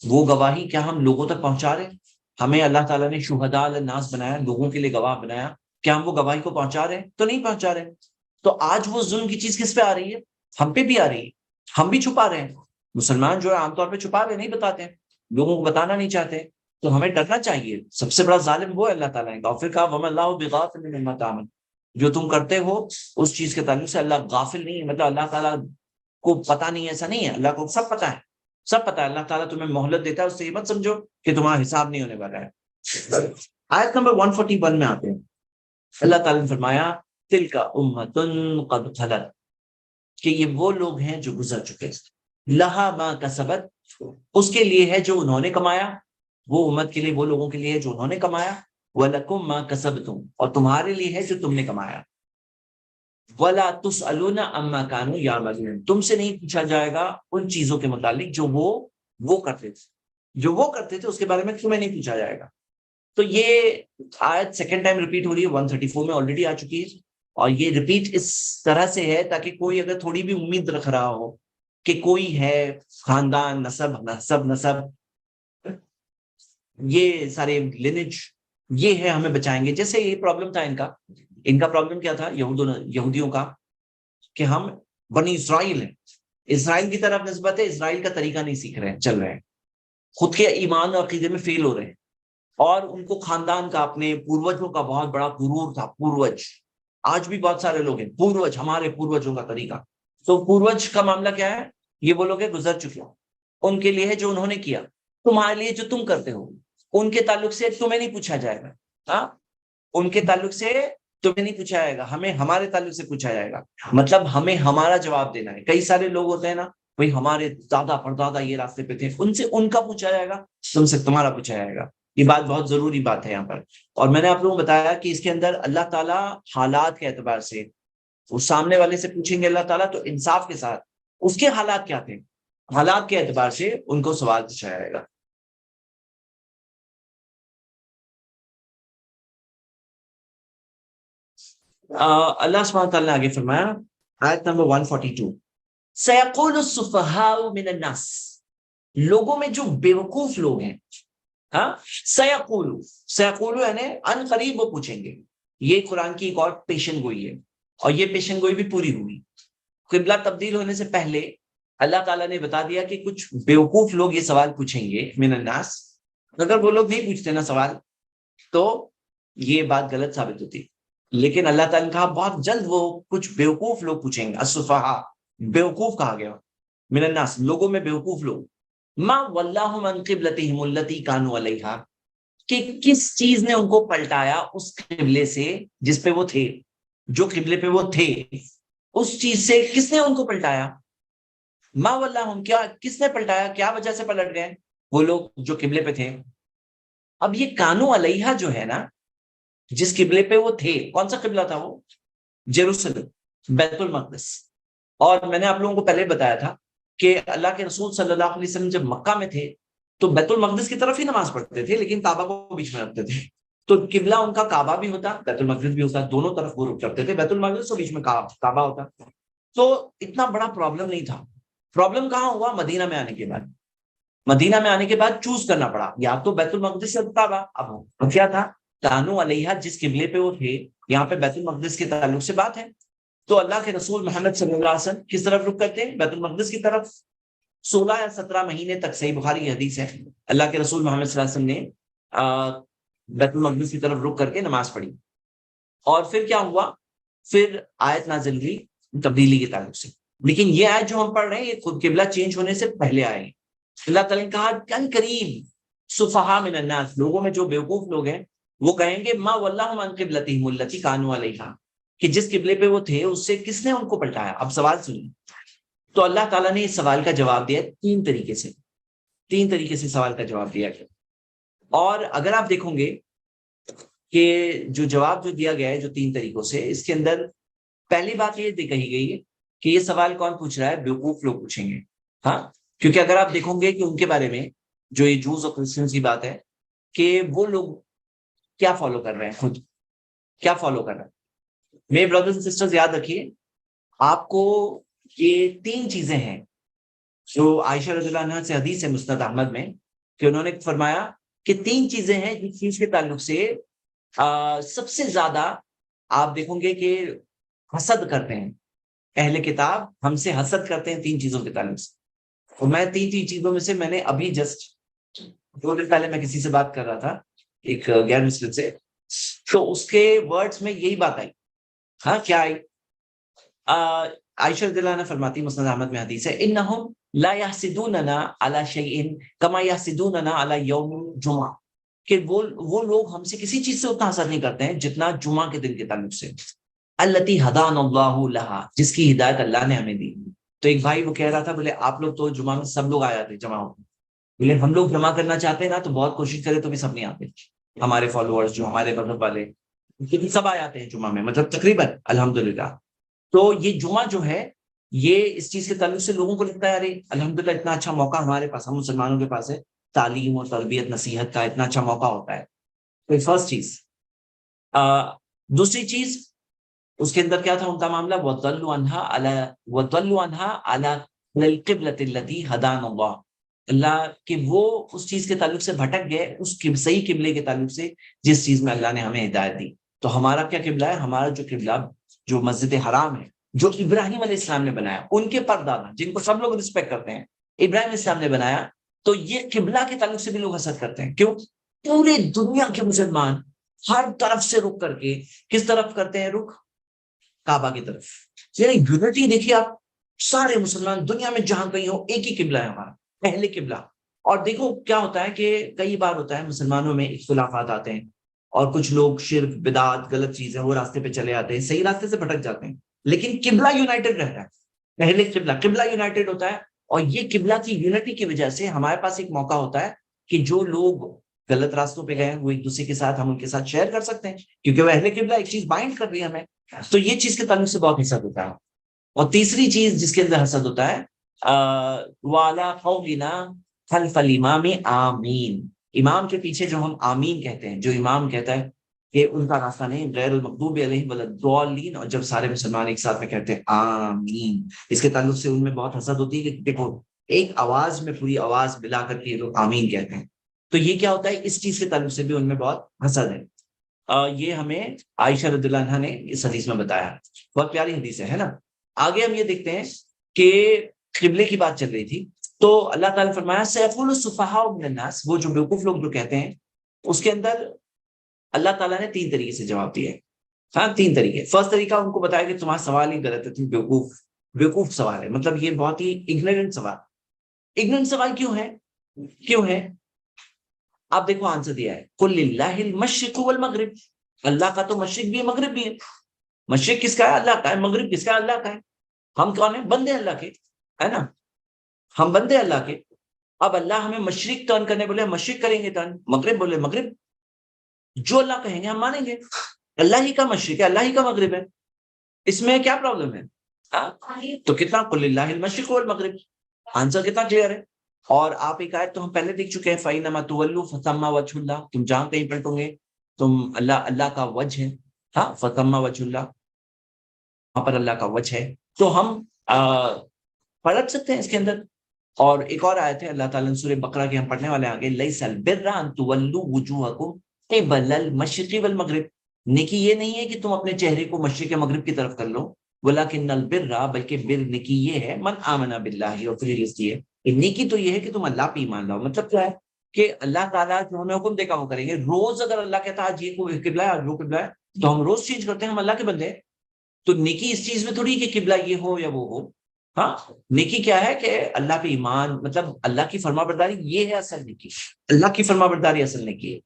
وہ گواہی کیا ہم لوگوں تک پہنچا رہے ہیں؟ ہمیں اللہ تعالیٰ نے شہداء علی الناس بنایا، لوگوں کے لیے گواہ بنایا، کیا ہم وہ گواہی کو پہنچا رہے ہیں؟ تو نہیں پہنچا رہے. تو آج وہ ظلم کی چیز کس پہ آ رہی ہے؟ ہم پہ بھی آ رہی ہے. ہم بھی چھپا رہے ہیں. مسلمان جو ہے عام طور پہ چھپا رہے، نہیں بتاتے ہیں، لوگوں کو بتانا نہیں چاہتے. تو ہمیں ڈرنا چاہیے. سب سے بڑا ظالم وہ ہے اللہ تعالیٰ نے. اور پھر کہا وَمَا اللَّهُ بِغَافِلٍ عَمَّا تَعْمَلُونَ، جو تم کرتے ہو اس چیز کے تعلق سے اللہ غافل نہیں ہے. مطلب اللہ تعالیٰ کو پتا نہیں ہے، ایسا نہیں ہے. اللہ کو سب پتا ہے، سب پتا ہے. اللہ تعالیٰ تمہیں مہلت دیتا ہے، اس سے یہ مت سمجھو کہ تمہارا حساب نہیں ہونے والا ہے. آیت نمبر 141 میں آتے ہیں. اللہ تعالیٰ نے فرمایا تِلْكَ أُمَّةٌ قَدْ خَلَتْ، کہ یہ وہ لوگ ہیں جو گزر چکے، لہا ما کسبت، اس کے لیے ہے جو انہوں نے کمایا. وہ امت کے لیے، وہ لوگوں کے لیے جو انہوں نے کمایا. وَلَكُمْ مَا كَسَبْتُمْ، اور تمہارے لیے ہے جو تم نے کمایا. وَلَا تُسْأَلُونَ عَمَّا كَانُوا يَعْمَلُونَ، تم سے نہیں پوچھا جائے گا ان چیزوں کے متعلق جو وہ کرتے تھے، جو وہ کرتے تھے اس کے بارے میں تمہیں نہیں پوچھا جائے گا. تو یہ آیت سیکنڈ ٹائم ریپیٹ ہو رہی ہے، 134 میں آلریڈی آ چکی ہے. اور یہ ریپیٹ اس طرح سے ہے تاکہ کوئی اگر تھوڑی بھی امید رکھ رہا ہو کہ کوئی ہے خاندان، نسب، یہ سارے لینج یہ ہے ہمیں بچائیں گے. جیسے یہ پرابلم تھا ان کا پرابلم کیا تھا یہودیوں کا، کہ ہم بنی اسرائیل ہیں، اسرائیل کی طرف نسبت ہے، اسرائیل کا طریقہ نہیں سیکھ رہے ہیں، چل رہے ہیں، خود کے ایمان اور عقیدے میں فیل ہو رہے ہیں. اور ان کو خاندان کا، اپنے پوروجوں کا بہت بڑا غرور تھا. پوروج آج بھی بہت سارے لوگ ہیں، پوروج، ہمارے پوروجوں کا طریقہ. تو پوروج کا معاملہ کیا ہے؟ یہ وہ لوگ ہیں گزر چکے ہیں، ان کے لیے ہے جو انہوں نے کیا. تمہارے لیے جو تم کرتے ہو، ان کے تعلق سے تمہیں نہیں پوچھا جائے گا. ہاں، ان کے تعلق سے تمہیں نہیں پوچھا جائے گا، ہمیں ہمارے تعلق سے پوچھا جائے گا. مطلب ہمیں ہمارا جواب دینا ہے. کئی سارے لوگ ہوتے ہیں نا، بھائی ہمارے دادا پردادا یہ راستے پہ تھے، ان سے ان کا پوچھا جائے گا، تم سے تمہارا پوچھا جائے گا. یہ بات بہت ضروری بات ہے یہاں پر. اور میں نے آپ لوگوں کو بتایا کہ اس کے اندر اللہ تعالیٰ حالات کے اعتبار سے، وہ سامنے والے سے پوچھیں گے اللہ تعالیٰ تو انصاف کے ساتھ اس کے حالات کیا تھے، حالات کے اعتبار سے ان کو سوال پوچھا جائے گا. اللہ سبحانہ تعالیٰ نے آگے فرمایا آیت نمبر 142، سَيَقُولُ السُّفَهَاءُ مِنَ النَّاسِ، لوگوں میں جو بیوقوف لوگ ہیں، ہاں، سَيَقُولُ یعنی ان قریب وہ پوچھیں گے. یہ قرآن کی ایک اور پیشن گوئی ہے، اور یہ پیشن گوئی بھی پوری ہوئی. قبلہ تبدیل ہونے سے پہلے اللہ تعالیٰ نے بتا دیا کہ کچھ بیوقوف لوگ یہ سوال پوچھیں گے من الناس. اگر وہ لوگ نہیں پوچھتے نا سوال تو یہ بات غلط ثابت ہوتی. لیکن اللہ تعالیٰ نے کہا بہت جلد وہ کچھ بیوقوف لوگ پوچھیں گے. السفہاء، بیوقوف کہا گیا، من الناس، لوگوں میں بیوقوف لوگ. ما ولاہم عن قبلتہم التی کانوا علیہا، کہ کس چیز نے ان کو پلٹایا اس قبلے سے جس پہ وہ تھے، جو قبلے پہ وہ تھے اس چیز سے کس نے ان کو پلٹایا. ما ولاہم، کیا کس نے پلٹایا، کیا وجہ سے پلٹ گئے وہ لوگ جو قبلے پہ تھے. اب یہ کانوا علیہا جو ہے نا، جس قبلے پہ وہ تھے، کون سا قبلہ تھا وہ؟ جیروسلم، بیت المقدس. اور میں نے آپ لوگوں کو پہلے بتایا تھا کہ اللہ کے رسول صلی اللہ علیہ وسلم جب مکہ میں تھے تو بیت المقدس کی طرف ہی نماز پڑھتے تھے، لیکن کعبہ کو بیچ میں رکھتے تھے. تو قبلہ ان کا کعبہ بھی ہوتا، بیت المقدس بھی ہوتا، دونوں طرف وہ رک کرتے تھے، بیت المقدس تو بیچ میں کعبہ ہوتا. تو اتنا بڑا پرابلم نہیں تھا. پرابلم کہاں ہوا؟ مدینہ میں آنے کے بعد. مدینہ میں آنے کے بعد چوز کرنا پڑا یا تو بیت المقدس یا کعبہ. اب کیا تھا؟ کانو علیہ، جس قبلے پہ وہ تھے یہاں پہ بیت المقدس کے تعلق سے بات ہے. تو اللہ کے رسول محمد صلی اللہ علیہ وسلم کس طرف رک کرتے ہیں؟ بیت المقدس کی طرف. 16 یا 17 مہینے تک، صحیح بخاری کی حدیث ہے، اللہ کے رسول محمد صلی اللہ علیہ وسلم نے بیت المقدس کی طرف رک کر کے نماز پڑھی. اور پھر کیا ہوا؟ پھر آیت نازل ہوئی تبدیلی کے تعلق سے. لیکن یہ آیت جو ہم پڑھ رہے ہیں یہ خود قبلہ چینج ہونے سے پہلے آئے. اللہ تعالیٰ نے کہا کن قریب صفحاء من الناس، لوگوں میں جو بیوقوف لوگ ہیں وہ کہیں گے ما واللہم عن قبلتہم التی کانوا علیہا، کہ جس قبلے پہ وہ تھے اس سے کس نے ان کو پلٹایا. اب سوال سنیے. تو اللہ تعالیٰ نے اس سوال کا جواب دیا 3 طریقے سے. 3 طریقے سے سوال کا جواب دیا گیا. اور اگر آپ دیکھو گے کہ جو جواب جو دیا گیا ہے جو 3 طریقوں سے، اس کے اندر پہلی بات یہ کہی گئی ہے کہ یہ سوال کون پوچھ رہا ہے؟ بیوقوف لوگ پوچھیں گے. ہاں، کیونکہ اگر آپ دیکھو گے کہ ان کے بارے میں جو یہ جوز اور کرسچنز کی بات ہے کہ وہ لوگ کیا فالو کر رہے ہیں، خود کیا فالو کر رہے ہیں. میرے بردرز اینڈ سسٹرز یاد رکھیے، آپ کو یہ 3 چیزیں ہیں جو عائشہ رضی اللہ عنہا سے حدیث ہے مسند احمد میں کہ انہوں نے فرمایا کہ 3 چیزیں ہیں جس چیز کے تعلق سے سب سے زیادہ آپ دیکھیں گے کہ حسد کرتے ہیں اہل کتاب، ہم سے حسد کرتے ہیں 3 چیزوں کے تعلق سے. اور میں 3 چیزوں میں سے میں نے ابھی جسٹ 2 دن پہلے میں کسی سے بات کر رہا تھا، ایک غیر مسلم سے، تو اس کے ورڈز میں یہی بات آئی. ہاں، کیا آئی؟ عائشہ رضی اللہ عنہا فرماتی مسند احمد میں حدیث ہے انہم لا یحسدوننا علی شیء کما یحسدوننا علی یوم الجمعہ، کہ وہ لوگ ہم سے کسی چیز سے اتنا حسد نہیں کرتے ہیں جتنا جمعہ کے دن کے تعلق سے. التی ہدانا اللہ لہا، جس کی ہدایت اللہ نے ہمیں دی. تو ایک بھائی وہ کہہ رہا تھا، بولے آپ لوگ تو جمعہ میں سب لوگ آ جاتے جمع ہوتے، بولے ہم لوگ جمع کرنا چاہتے ہیں نا تو بہت کوشش کرے تو بھی سب نہیں آتے. ہمارے فالوورز جو ہمارے مذہب والے سب آ جاتے ہیں جمعہ میں، مطلب تقریباً الحمدللہ. تو یہ جمعہ جو ہے یہ اس چیز کے تعلق سے لوگوں کو لگتا ہے ارے الحمدللہ اتنا اچھا موقع ہمارے پاس، ہم مسلمانوں کے پاس ہے، تعلیم اور تربیت نصیحت کا اتنا اچھا موقع ہوتا ہے. تو فرسٹ چیز. دوسری چیز اس کے اندر کیا تھا ان کا معاملہ؟ وَضَلُّوا عَنْهَا عَلَى الْقِبْلَةِ الَّتِي هَدَانَ اللَّهُ، اللہ کہ وہ اس چیز کے تعلق سے بھٹک گئے اس صحیح قبلے کے تعلق سے جس چیز میں اللہ نے ہمیں ہدایت دی. تو ہمارا کیا قبلہ ہے؟ ہمارا جو قبلہ جو مسجد حرام ہے جو ابراہیم علیہ السلام نے بنایا، ان کے پردادا جن کو سب لوگ رسپیکٹ کرتے ہیں، ابراہیم علیہ السلام نے بنایا. تو یہ قبلہ کے تعلق سے بھی لوگ حسد کرتے ہیں. کیوں؟ پورے دنیا کے مسلمان ہر طرف سے رک کر کے کس طرف کرتے ہیں؟ رک کعبہ کی طرف. یعنی یونٹی دیکھیے آپ، سارے مسلمان دنیا میں جہاں کہیں ہو ایک ہی قبلہ ہے ہمارا، پہلے قبلہ. اور دیکھو کیا ہوتا ہے کہ کئی بار ہوتا ہے مسلمانوں میں اختلافات آتے ہیں اور کچھ لوگ شرک بدعت غلط چیزیں وہ راستے پہ چلے آتے ہیں، صحیح راستے سے بھٹک جاتے ہیں، لیکن قبلہ یونائٹڈ رہتا ہے. پہلے قبلہ یونائٹڈ ہوتا ہے، اور یہ قبلہ کی یونٹی کی وجہ سے ہمارے پاس ایک موقع ہوتا ہے کہ جو لوگ غلط راستوں پہ گئے وہ ایک دوسرے کے ساتھ ہم ان کے ساتھ شیئر کر سکتے ہیں، کیونکہ وہ اہل قبلہ ایک چیز بائنڈ کر رہی ہے ہمیں. تو یہ چیز کے تعلق سے بہت حسد ہوتا ہے. اور تیسری چیز جس کے اندر حسد ہوتا ہے وَعَلَىٰ قَوْلِنَا خَلْفَ الْإِمَامِ آمین، امام کے پیچھے جو ہم آمین کہتے ہیں، جو امام کہتا ہے کہ ان کا راستہ نہیں، غیر المغضوب علیہم ولا الضالین، اور جب سارے مسلمان ایک ساتھ میں کہتے ہیں آمین، اس کے تعلق سے ان میں بہت حسد ہوتی ہے کہ دیکھو ایک آواز میں پوری آواز ملا کر کے لوگ آمین کہتے ہیں. تو یہ کیا ہوتا ہے؟ اس چیز کے تعلق سے بھی ان میں بہت حسد ہے. یہ ہمیں عائشہ رضی اللہ عنہا نے اس حدیث میں بتایا، بہت پیاری حدیث ہے نا. آگے ہم یہ دیکھتے ہیں کہ قبلے کی بات چل رہی تھی تو اللہ تعالیٰ نے فرمایا سیقول السفہاء من الناس، وہ جو بیوقوف لوگ جو کہتے ہیں، اس کے اندر اللہ تعالیٰ نے 3 طریقے سے جواب دیا ہے. ہاں 3 طریقے. فرسٹ طریقہ ان کو بتایا کہ تمہارا سوال ہی غلط ہے، تم بیوقوف سوال ہے، مطلب یہ بہت ہی اگنورنٹ سوال. اگنورنٹ سوال کیوں ہے؟ آپ دیکھو آنسر دیا ہے قل للہ المشرق والمغرب، اللہ کا تو مشرق بھی ہے مغرب بھی ہے. مشرق کس کا ہے؟ اللہ کا ہے. مغرب کس کا ہے؟ اللہ کا ہے. ہم کون ہیں؟ بندے اللہ کے، ہے نا، ہم بندے اللہ کے. اب اللہ ہمیں مشرق ٹرن کرنے بولے مشرق کریں گے ٹرن، مغرب بولے مغرب، جو اللہ کہیں گے ہم مانیں گے. اللہ ہی کا مشرق ہے، اللہ ہی کا مغرب ہے، اس میں کیا پرابلم ہے؟ تو کتنا قل للہ المشرق والمغرب، آنسر کتنا کلیئر ہے. اور آپ ایک آیت تو ہم پہلے دیکھ چکے ہیں، فَإِنَّمَا تُوَلُّوا فَثَمَّ وَجْهُ اللَّهِ، تم جہاں کہیں پلٹو گے تم اللہ کا وجہ ہے. ہاں، فَثَمَّ وَجْهُ اللَّهِ، وہاں پر اللہ کا وجہ ہے. تو ہم پلٹ سکتے ہیں اس کے اندر. اور ایک اور آیت ہے اللہ تعالیٰ نے سورہ بقرہ کی ہم پڑھنے والے ہیں آگے، لَيْسَ الْبِرَّ أَن تُوَلُّوا وُجُوهَكُمْ قِبَلَ الْمَشْرِقِ وَالْمَغْرِبِ، نیکی یہ نہیں ہے کہ تم اپنے چہرے کو مشرق مغرب کی طرف کر لو، وَلَكِنَّ الْبِرَّ، بلکہ بر نیکی یہ ہے، من آمن باللہ، اور پھر لسٹ یہ ہے نیکی تو یہ ہے کہ تم اللہ پہ ایمان لاؤ. مطلب کیا ہے کہ اللہ تعالیٰ جو ہمیں حکم دے گا وہ کریں گے. روز اگر اللہ کہتا ہے آج یہ کوئی قبلہ ہے آج وہ قبلہ ہے تو ہم روز چینج کرتے ہیں، ہم اللہ کے بندے ہیں. تو نیکی اس چیز میں تھوڑی کہ قبلہ یہ ہو یا وہ ہو. ہاں، نیکی کیا ہے کہ اللہ پہ ایمان، مطلب اللہ کی فرما برداری، یہ ہے اصل نیکی. اللہ کی فرما برداری اصل نیکی ہے.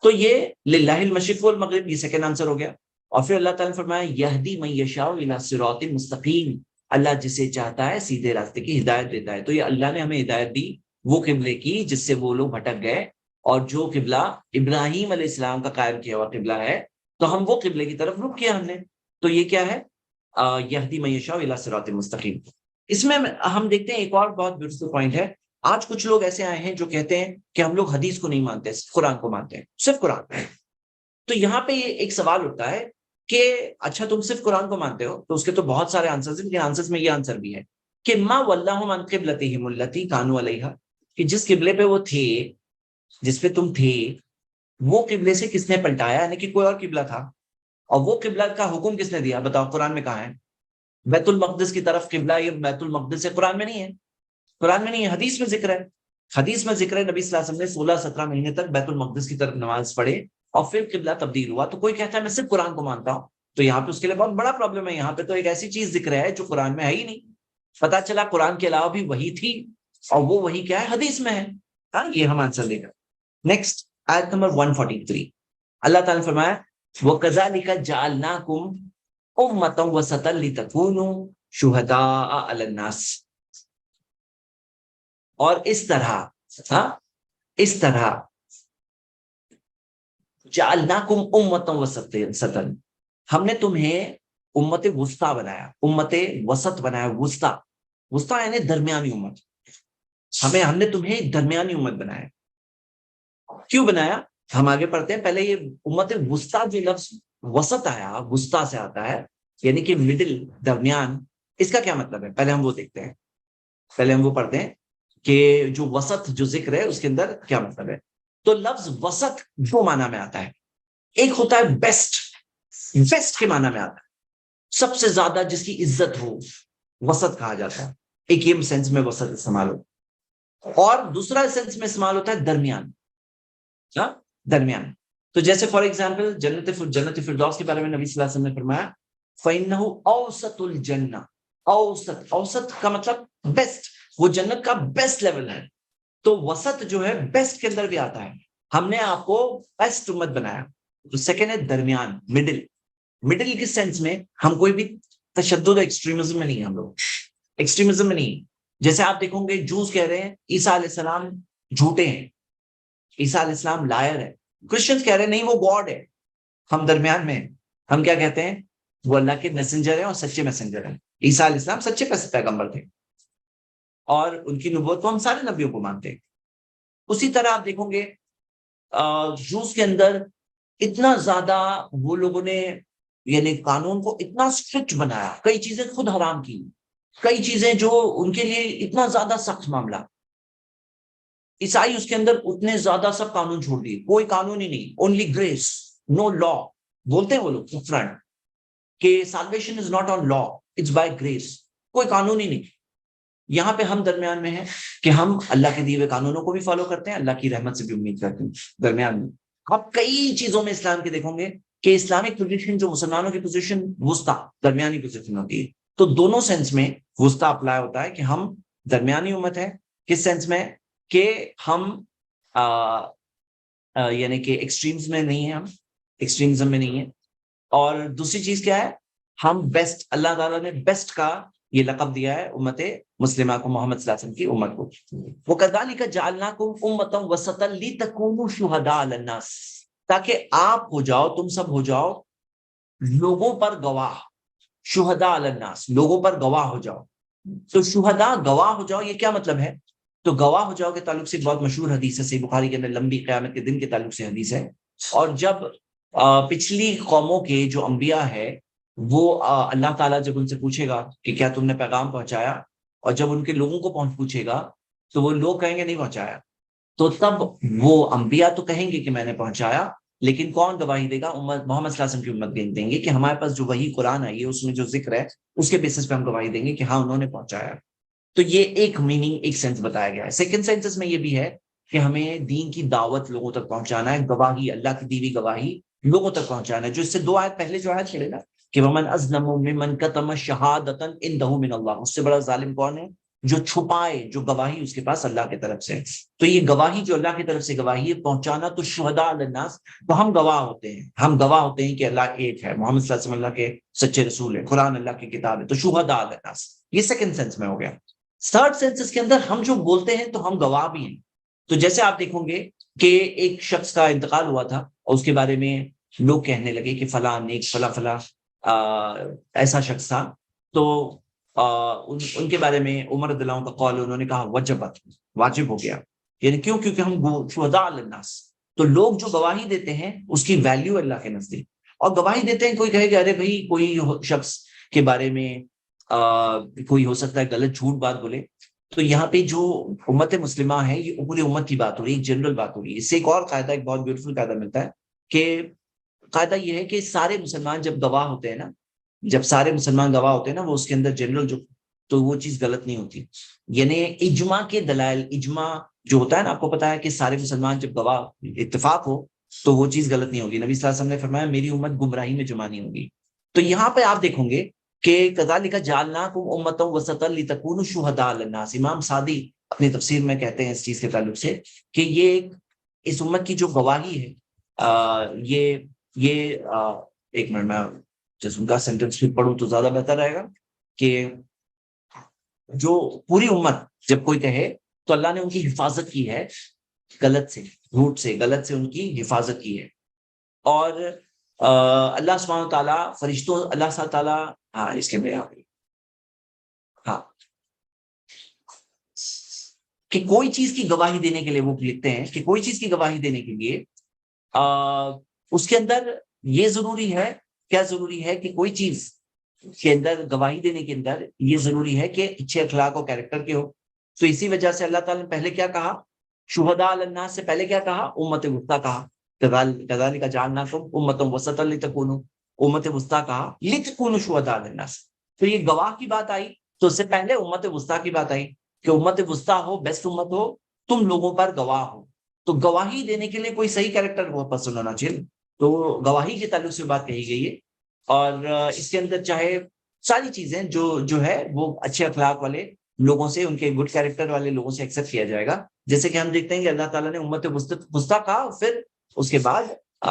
تو یہ للہ المشرق والمغرب، یہ سیکنڈ آنسر ہو گیا. اور پھر اللہ تعالیٰ نے فرمایا یہدی من یشاء الی صراط مستقیم، اللہ جسے چاہتا ہے سیدھے راستے کی ہدایت دیتا ہے. تو یہ اللہ نے ہمیں ہدایت دی وہ قبلے کی جس سے وہ لوگ بھٹک گئے، اور جو قبلہ ابراہیم علیہ السلام کا قائم کیا ہوا قبلہ ہے تو ہم وہ قبلے کی طرف رخ کیا ہم نے. تو یہ کیا ہے؟ یہدی من یشاء الی صراط مستقیم. اس میں ہم دیکھتے ہیں ایک اور بہت بیوٹیفل پوائنٹ ہے. آج کچھ لوگ ایسے آئے ہیں جو کہتے ہیں کہ ہم لوگ حدیث کو نہیں مانتے، صرف قرآن کو مانتے ہیں، صرف قرآن. تو یہاں پہ ایک سوال اٹھتا ہے کہ اچھا تم صرف قرآن کو مانتے ہو تو اس کے تو بہت سارے آنسرز ہیں، لیکن آنسرز میں یہ آنسر بھی ہے کہ ما ولاہم عن قبلتہم التی کانوا علیہا، کہ جس قبلے پہ وہ تھے، جس پہ تم تھے، وہ قبلے سے کس نے پلٹایا، یعنی کہ کوئی اور قبلہ تھا. اور وہ قبلہ کا حکم کس نے دیا بتاؤ؟ قرآن میں کہاں ہے؟ بیت المقدس کی طرف قبلہ، یہ بیت المقدس سے قرآن میں نہیں ہے، قرآن میں نہیں ہے، حدیث میں ذکر ہے. حدیث میں ذکر ہے نبی صلی اللہ علیہ وسلم نے 16-17 مہینے تک بیت المقدس کی طرف نماز پڑھے اور پھر قبلہ تبدیل ہوا. تو کوئی کہتا ہے میں صرف قرآن کو مانتا ہوں، تو یہاں پہ اس کے لیے بہت بڑا پرابلم ہے. یہاں پہ تو ایک ایسی چیز ذکر ہے جو قرآن میں ہے ہی نہیں. پتا چلا قرآن کے علاوہ بھی وہی تھی، اور وہ وہی کیا ہے؟ حدیث میں ہے. ہاں، یہ ہم آنسر دے گا. نیکسٹ آیت نمبر 143، اللہ تعالیٰ نے فرمایا وَكَذَلِكَ جَعَلْنَاكُمْ أُمَّةً وَسَطًا لِتَكُونُوا شُهَدَاءَ عَلَى النَّاسِ، اور اس طرح جعلناکم امۃ وسطا، ہم نے تمہیں امت وسطی بنایا، امت وسط بنایا. وسطی یعنی درمیانی امت. ہم نے تمہیں درمیانی امت بنایا. کیوں بنایا؟ ہم آگے پڑھتے ہیں. پہلے یہ امت وسطی جو لفظ وسط آیا، وسطی سے آتا ہے، یعنی کہ مڈل، درمیان. اس کا کیا مطلب ہے؟ پہلے ہم وہ دیکھتے ہیں، پہلے ہم وہ پڑھتے ہیں کہ جو وسط جو ذکر ہے اس کے اندر کیا مطلب ہے. تو لفظ وسط دو معنی میں آتا ہے. ایک ہوتا ہے بیسٹ، بیسٹ کے معنی میں آتا ہے، سب سے زیادہ جس کی عزت ہو، وسط کہا جاتا ہے. ایک یہ سینس میں وسط استعمال ہو، اور دوسرا سینس میں استعمال ہوتا ہے درمیان. درمیان. تو جیسے فار ایگزامپل جنت فردوس کے بارے میں نبی صلی اللہ علیہ وسلم نے فرمایا فَإِنَّهُ أَوْسَطُ الْجَنَّةِ. اوسط کا مطلب بیسٹ، وہ جنت کا بیسٹ لیول ہے. تو وسط جو ہے بیسٹ کے اندر بھی آتا ہے. ہم نے آپ کو بیسٹ امت بنایا. تو سیکنڈ ہے درمیان، مڈل. مڈل کے سینس میں ہم کوئی بھی تشدد ایکسٹریمزم میں نہیں، ہم لوگ ایکسٹریمزم میں نہیں. جیسے آپ دیکھو گے جوز کہہ رہے ہیں عیسیٰ علیہ السلام جھوٹے ہیں، عیسیٰ علیہ السلام لائر ہے. کرسچنز کہہ رہے ہیں نہیں وہ گاڈ ہے. ہم درمیان میں ہیں. ہم کیا کہتے ہیں؟ وہ اللہ کے میسنجر ہیں اور سچے میسنجر ہیں. عیسیٰ علیہ السلام سچے پیغمبر تھے، اور ان کی نبوت کو ہم سارے نبیوں کو مانتے ہیں. اسی طرح آپ دیکھو گے جوز کے اندر اتنا زیادہ وہ لوگوں نے یعنی قانون کو اتنا اسٹرکٹ بنایا، کئی چیزیں خود حرام کی، کئی چیزیں جو ان کے لیے اتنا زیادہ سخت معاملہ. عیسائی اس کے اندر اتنے زیادہ سب قانون چھوڑ دیے، کوئی قانون ہی نہیں، اونلی گریس، نو لا. بولتے ہیں وہ لوگ فرنٹ کہ salvation is not on law, it's by grace. کوئی قانون ہی نہیں. یہاں پہ ہم درمیان میں ہیں کہ ہم اللہ کے دیے ہوئے قانونوں کو بھی فالو کرتے ہیں، اللہ کی رحمت سے بھی امید کرتے ہیں. درمیان میں آپ کئی چیزوں میں اسلام کے دیکھیں گے کہ اسلامک پوزیشن جو مسلمانوں کی پوزیشن وسطی درمیانی پوزیشن ہوتی ہے. تو دونوں سینس میں وسطی اپلائی ہوتا ہے کہ ہم درمیانی امت ہے. کس سینس میں؟ کہ ہم یعنی کہ ایکسٹریمز میں نہیں ہیں، ہم ایکسٹریمزم میں نہیں ہیں. اور دوسری چیز کیا ہے؟ ہم بیسٹ، اللہ تعالیٰ نے بیسٹ کا یہ لقب دیا ہے امت مسلمہ کو، محمد صلی اللہ علیہ وسلم کی امت کو. وَكَذَلِكَ جَعَلْنَاكُمْ أُمَّةً وَسَطًا لِتَكُونُوا شُهَدَاءَ عَلَى النَّاسِ، تاکہ آپ ہو جاؤ، تم سب ہو جاؤ لوگوں پر گواہ. شہداء علی الناس، لوگوں پر گواہ ہو جاؤ. تو شہداء گواہ ہو جاؤ، یہ کیا مطلب ہے؟ تو گواہ ہو جاؤ کے تعلق سے بہت مشہور حدیث ہے، صحیح بخاری کے اندر لمبی قیامت کے دن کے تعلق سے حدیث ہے. اور جب پچھلی قوموں کے جو انبیاء ہے وہ اللہ تعالیٰ جب ان سے پوچھے گا کہ کیا تم نے پیغام پہنچایا، اور جب ان کے لوگوں کو پوچھے گا تو وہ لوگ کہیں گے نہیں پہنچایا، تو تب وہ انبیاء تو کہیں گے کہ میں نے پہنچایا، لیکن کون گواہی دے گا؟ محمد صلی اللہ علیہ وسلم کی امت دیں گے کہ ہمارے پاس جو وحی قرآن ہے یہ اس میں جو ذکر ہے اس کے بیسس پہ ہم گواہی دیں گے کہ ہاں انہوں نے پہنچایا. تو یہ ایک میننگ، ایک سینس بتایا گیا ہے. سیکنڈ سینس میں یہ بھی ہے کہ ہمیں دین کی دعوت لوگوں تک پہنچانا ہے، گواہی اللہ کی دی ہوئی گواہی لوگوں تک پہنچانا ہے. جو اس سے 2 آیت پہلے جو آیت چلے نا کہ ومن اظلم ممن کتم شہادۃ عنده من اللہ، اس سے بڑا ظالم کون ہے؟ جو چھپائے جو گواہی اس کے پاس اللہ کی طرف سے. تو یہ گواہی جو اللہ کی طرف سے گواہی ہے پہنچانا، تو شہداء علی الناس، تو ہم گواہ ہوتے ہیں، ہم گواہ ہوتے ہیں کہ اللہ ایک ہے، محمد صلی اللہ علیہ وسلم اللہ کے سچے رسول ہے، قرآن اللہ کی کتاب ہے. تو شہداء علی الناس یہ سیکنڈ سینس میں ہو گیا. تھرڈ سینس کے اندر ہم جو بولتے ہیں تو ہم گواہ بھی ہیں. تو جیسے آپ دیکھو گے کہ ایک شخص کا انتقال ہوا تھا اور اس کے بارے میں لوگ کہنے لگے کہ فلاں نیک فلاں فلاں ایسا شخص تھا. تو ان کے بارے میں عمر رضی اللہ عنہ کا قول، انہوں نے کہا وجبت، واجب ہو گیا. یعنی کیوں؟ کیونکہ ہم شہداء علی الناس، تو لوگ جو گواہی دیتے ہیں اس کی ویلیو اللہ کے نزدیک. اور گواہی دیتے ہیں، کوئی کہے کہ ارے بھائی کوئی شخص کے بارے میں کوئی ہو سکتا ہے غلط جھوٹ بات بولے، تو یہاں پہ جو امت مسلمہ ہے یہ پوری امت کی بات ہو رہی ہے، ایک جنرل بات ہو رہی ہے. اس سے ایک اور قاعدہ، ایک بہت بیوٹیفل قاعدہ ملتا ہے کہ قاعدہ یہ ہے کہ سارے مسلمان جب گواہ ہوتے ہیں نا، جب سارے مسلمان گواہ ہوتے ہیں نا، وہ اس کے اندر جنرل جو، تو وہ چیز غلط نہیں ہوتی. یعنی اجماع کے دلائل، اجماع جو ہوتا ہے نا، آپ کو پتا ہے کہ سارے مسلمان جب گواہ اتفاق ہو تو وہ چیز غلط نہیں ہوگی. نبی صلی اللہ علیہ وسلم نے فرمایا میری امت گمراہی میں جمع نہیں ہوگی. تو یہاں پہ آپ دیکھیں گے کہ کذالک جعلناکم امۃ وسطا لتکونوا شہداء علی الناس. امام سعدی اپنی تفسیر میں کہتے ہیں اس چیز کے تعلق سے کہ یہ ایک اس امت کی جو گواہی ہے، یہ ایک منٹ میں جس ان کا سینٹینس بھی پڑھوں تو زیادہ بہتر رہے گا کہ جو پوری امت جب کوئی کہے تو اللہ نے ان کی حفاظت کی ہے غلط سے، جھوٹ سے، غلط سے ان کی حفاظت کی ہے. اور اللہ سبحانہ تعالیٰ فرشتوں، اللہ سبحانہ تعالیٰ، ہاں اس کے میں ہاں کہ کوئی چیز کی گواہی دینے کے لیے وہ لکھتے ہیں کہ کوئی چیز کی گواہی دینے کے لیے اس کے اندر یہ ضروری ہے، کیا ضروری ہے کہ کوئی چیز کے اندر گواہی دینے کے اندر یہ ضروری ہے کہ اچھے اخلاق و کیریکٹر کے ہو. تو اسی وجہ سے اللہ تعالیٰ نے پہلے کیا کہا؟ شہداء علی الناس سے پہلے کیا کہا؟ امت وسطیٰ کہا. کذالک جعلناکم امۃ وسطا لتکونوا، امت وسطیٰ کہا لتکونوا شہداء علی الناس. تو یہ گواہ کی بات آئی تو اس سے پہلے امت وسطیٰ کی بات آئی کہ امت وسطیٰ ہو، بیسٹ امت ہو، تم لوگوں پر گواہ ہو. تو گواہی دینے کے لیے کوئی صحیح کیریکٹر وہ پسند ہونا چاہیے. تو گواہی کے تعلق سے بات کہی گئی ہے. اور اس کے اندر چاہے ساری چیزیں جو ہے وہ اچھے اخلاق والے لوگوں سے، ان کے گڈ کیریکٹر والے لوگوں سے ایکسیپٹ کیا جائے گا. جیسے کہ ہم دیکھتے ہیں کہ اللہ تعالیٰ نے امت وسطیٰ کہا، پھر اس کے بعد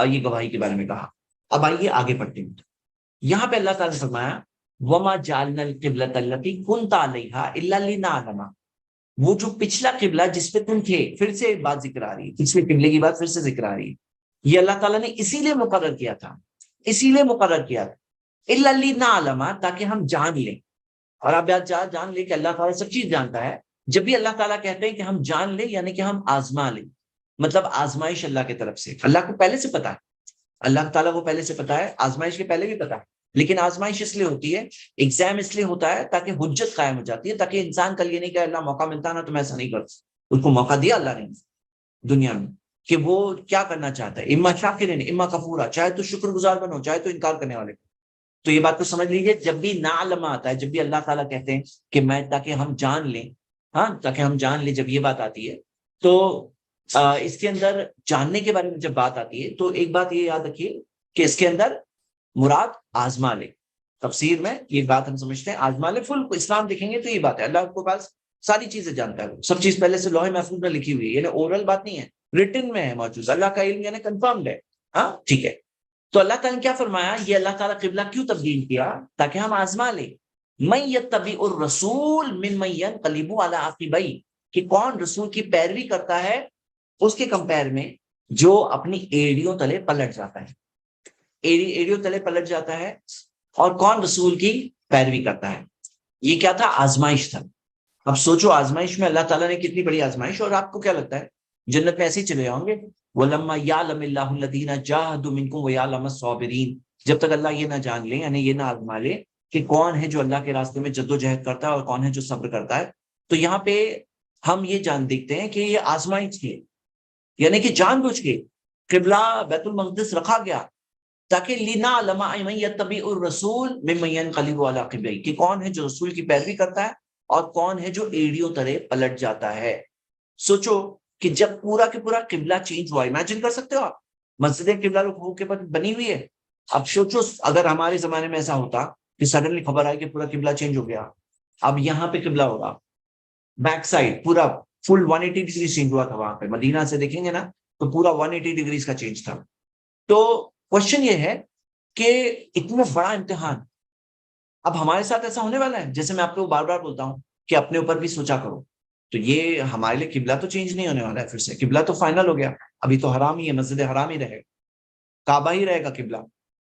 یہ گواہی کے بارے میں کہا. اب آئیے آگے بڑھتے ہیں. یہاں پہ اللہ تعالیٰ نے فرمایا وَمَا جَعَلْنَا الْقِبْلَةَ الَّتِي كُنْتَ عَلَيْهَا إِلَّا لِنَعْلَمَ، وہ جو پچھلا قبلہ جس پہ تم تھے، پھر سے بات ذکر آ رہی ہے، پچھلے قبلے کی بات پھر سے ذکر آ رہی ہے. یہ اللہ تعالیٰ نے اسی لیے مقرر کیا تھا، اسی لیے مقرر کیا تھا إِلَّا لِنَعْلَمَ، تاکہ ہم جان لیں. اور آپ جان لیں کہ اللہ تعالیٰ سب چیز جانتا ہے. جب بھی اللہ تعالیٰ کہتے ہیں کہ ہم جان لیں، یعنی کہ ہم آزما لیں، مطلب آزمائش اللہ کی طرف سے. اللہ کو پہلے سے پتا ہے، اللہ تعالیٰ کو پہلے سے پتا ہے، آزمائش کے پہلے بھی پتا ہے. لیکن آزمائش اس لیے ہوتی ہے، ایگزام اس لیے ہوتا ہے تاکہ حجت قائم ہو جاتی ہے، تاکہ انسان کل یہ نہیں کہ اللہ موقع ملتا نا تو میں ایسا نہیں کرتا. اس کو موقع دیا اللہ نے دنیا میں کہ وہ کیا کرنا چاہتا ہے، اما شاکرن اما کفورا، چاہے تو شکر گزار بنو، چاہے تو انکار کرنے والے. تو یہ بات کو سمجھ لیجیے، جب بھی نعلم آتا ہے، جب بھی اللہ تعالیٰ کہتے ہیں کہ میں، تاکہ ہم جان لیں، ہاں تاکہ ہم جان لیں، جب یہ بات آتی ہے تو اس کے اندر جاننے کے بارے میں جب بات آتی ہے تو ایک بات یہ یاد رکھیے کہ اس کے اندر مراد آزما لے. تفسیر میں یہ بات ہم سمجھتے ہیں آزما لے. فل اسلام دیکھیں گے تو یہ بات ہے، اللہ کے پاس ساری چیزیں جانتا ہے، سب چیز پہلے سے لوح محفوظ میں لکھی ہوئی ہے، یعنی اورل بات نہیں ہے، ریٹن میں ہے موجود. اللہ کا علم یعنی کنفرمڈ ہے. ہاں ٹھیک ہے. تو اللہ تعالیٰ نے کیا فرمایا؟ یہ اللہ تعالیٰ قبلہ کیوں تبدیل کیا؟ تاکہ ہم آزما لیں. من یتبع الرسول ممن ینقلب علی عقبیہ، کہ کون رسول کی پیروی کرتا ہے اس کے کمپیر میں جو اپنی ایڑیوں تلے پلٹ جاتا ہے، ایڑیوں تلے پلٹ جاتا ہے. اور کون رسول کی پیروی کرتا ہے. یہ کیا تھا؟ آزمائش تھا. اب سوچو آزمائش میں اللہ تعالیٰ نے کتنی بڑی آزمائش, اور آپ کو کیا لگتا ہے جنت میں ایسے ہی چلے جاؤں گے؟ وَلَمَّا يَعْلَمِ اللَّهُ الَّذِينَ جَاهَدُوا مِنكُمْ وَيَعْلَمَ الصَّابِرِينَ. جب تک اللہ یہ نہ جان لے, یعنی یہ نہ آزما لے کہ کون ہے جو اللہ کے راستے میں جد و جہد کرتا ہے اور کون ہے جو صبر کرتا ہے, تو یہاں پہ ہم یہ جان دیکھتے ہیں کہ یہ آزمائش تھی, یعنی کہ جان بوجھ کے قبلہ بیت المقدس رکھا گیا تاکہ لِنَعْلَمَ مَن يَتَّبِعُ الرَّسُولَ مِمَّن يَنقَلِبُ عَلَىٰ عَقِبَيْهِ, کہ کون ہے جو رسول کی پیروی کرتا ہے اور کون ہے جو ایڑیوں طرح پلٹ جاتا ہے. سوچو کہ جب پورا کے پورا قبلہ چینج ہوا, امیجن کر سکتے ہو آپ, مسجد قبلہ لوگوں کے پاس بنی ہوئی ہے. اب سوچو اگر ہمارے زمانے میں ایسا ہوتا کہ سڈنلی خبر آئی کہ پورا قبلہ چینج ہو گیا, اب یہاں پہ قبلہ ہوگا, بیک سائڈ پورا فل 180 ڈگری چینج ہوا تھا وہاں پہ, مدینہ سے دیکھیں گے نا تو پورا 180 ڈگریز کا چینج تھا. تو کوشچن یہ ہے کہ اتنا بڑا امتحان اب ہمارے ساتھ ایسا ہونے والا ہے. جیسے میں آپ کو بار بار بولتا ہوں کہ اپنے اوپر بھی سوچا کرو, تو یہ ہمارے لیے قبلہ تو چینج نہیں ہونے والا ہے, پھر سے قبلہ تو فائنل ہو گیا, ابھی تو حرام ہی ہے, مسجد حرام ہی رہے گا, کعبہ ہی رہے گا قبلہ,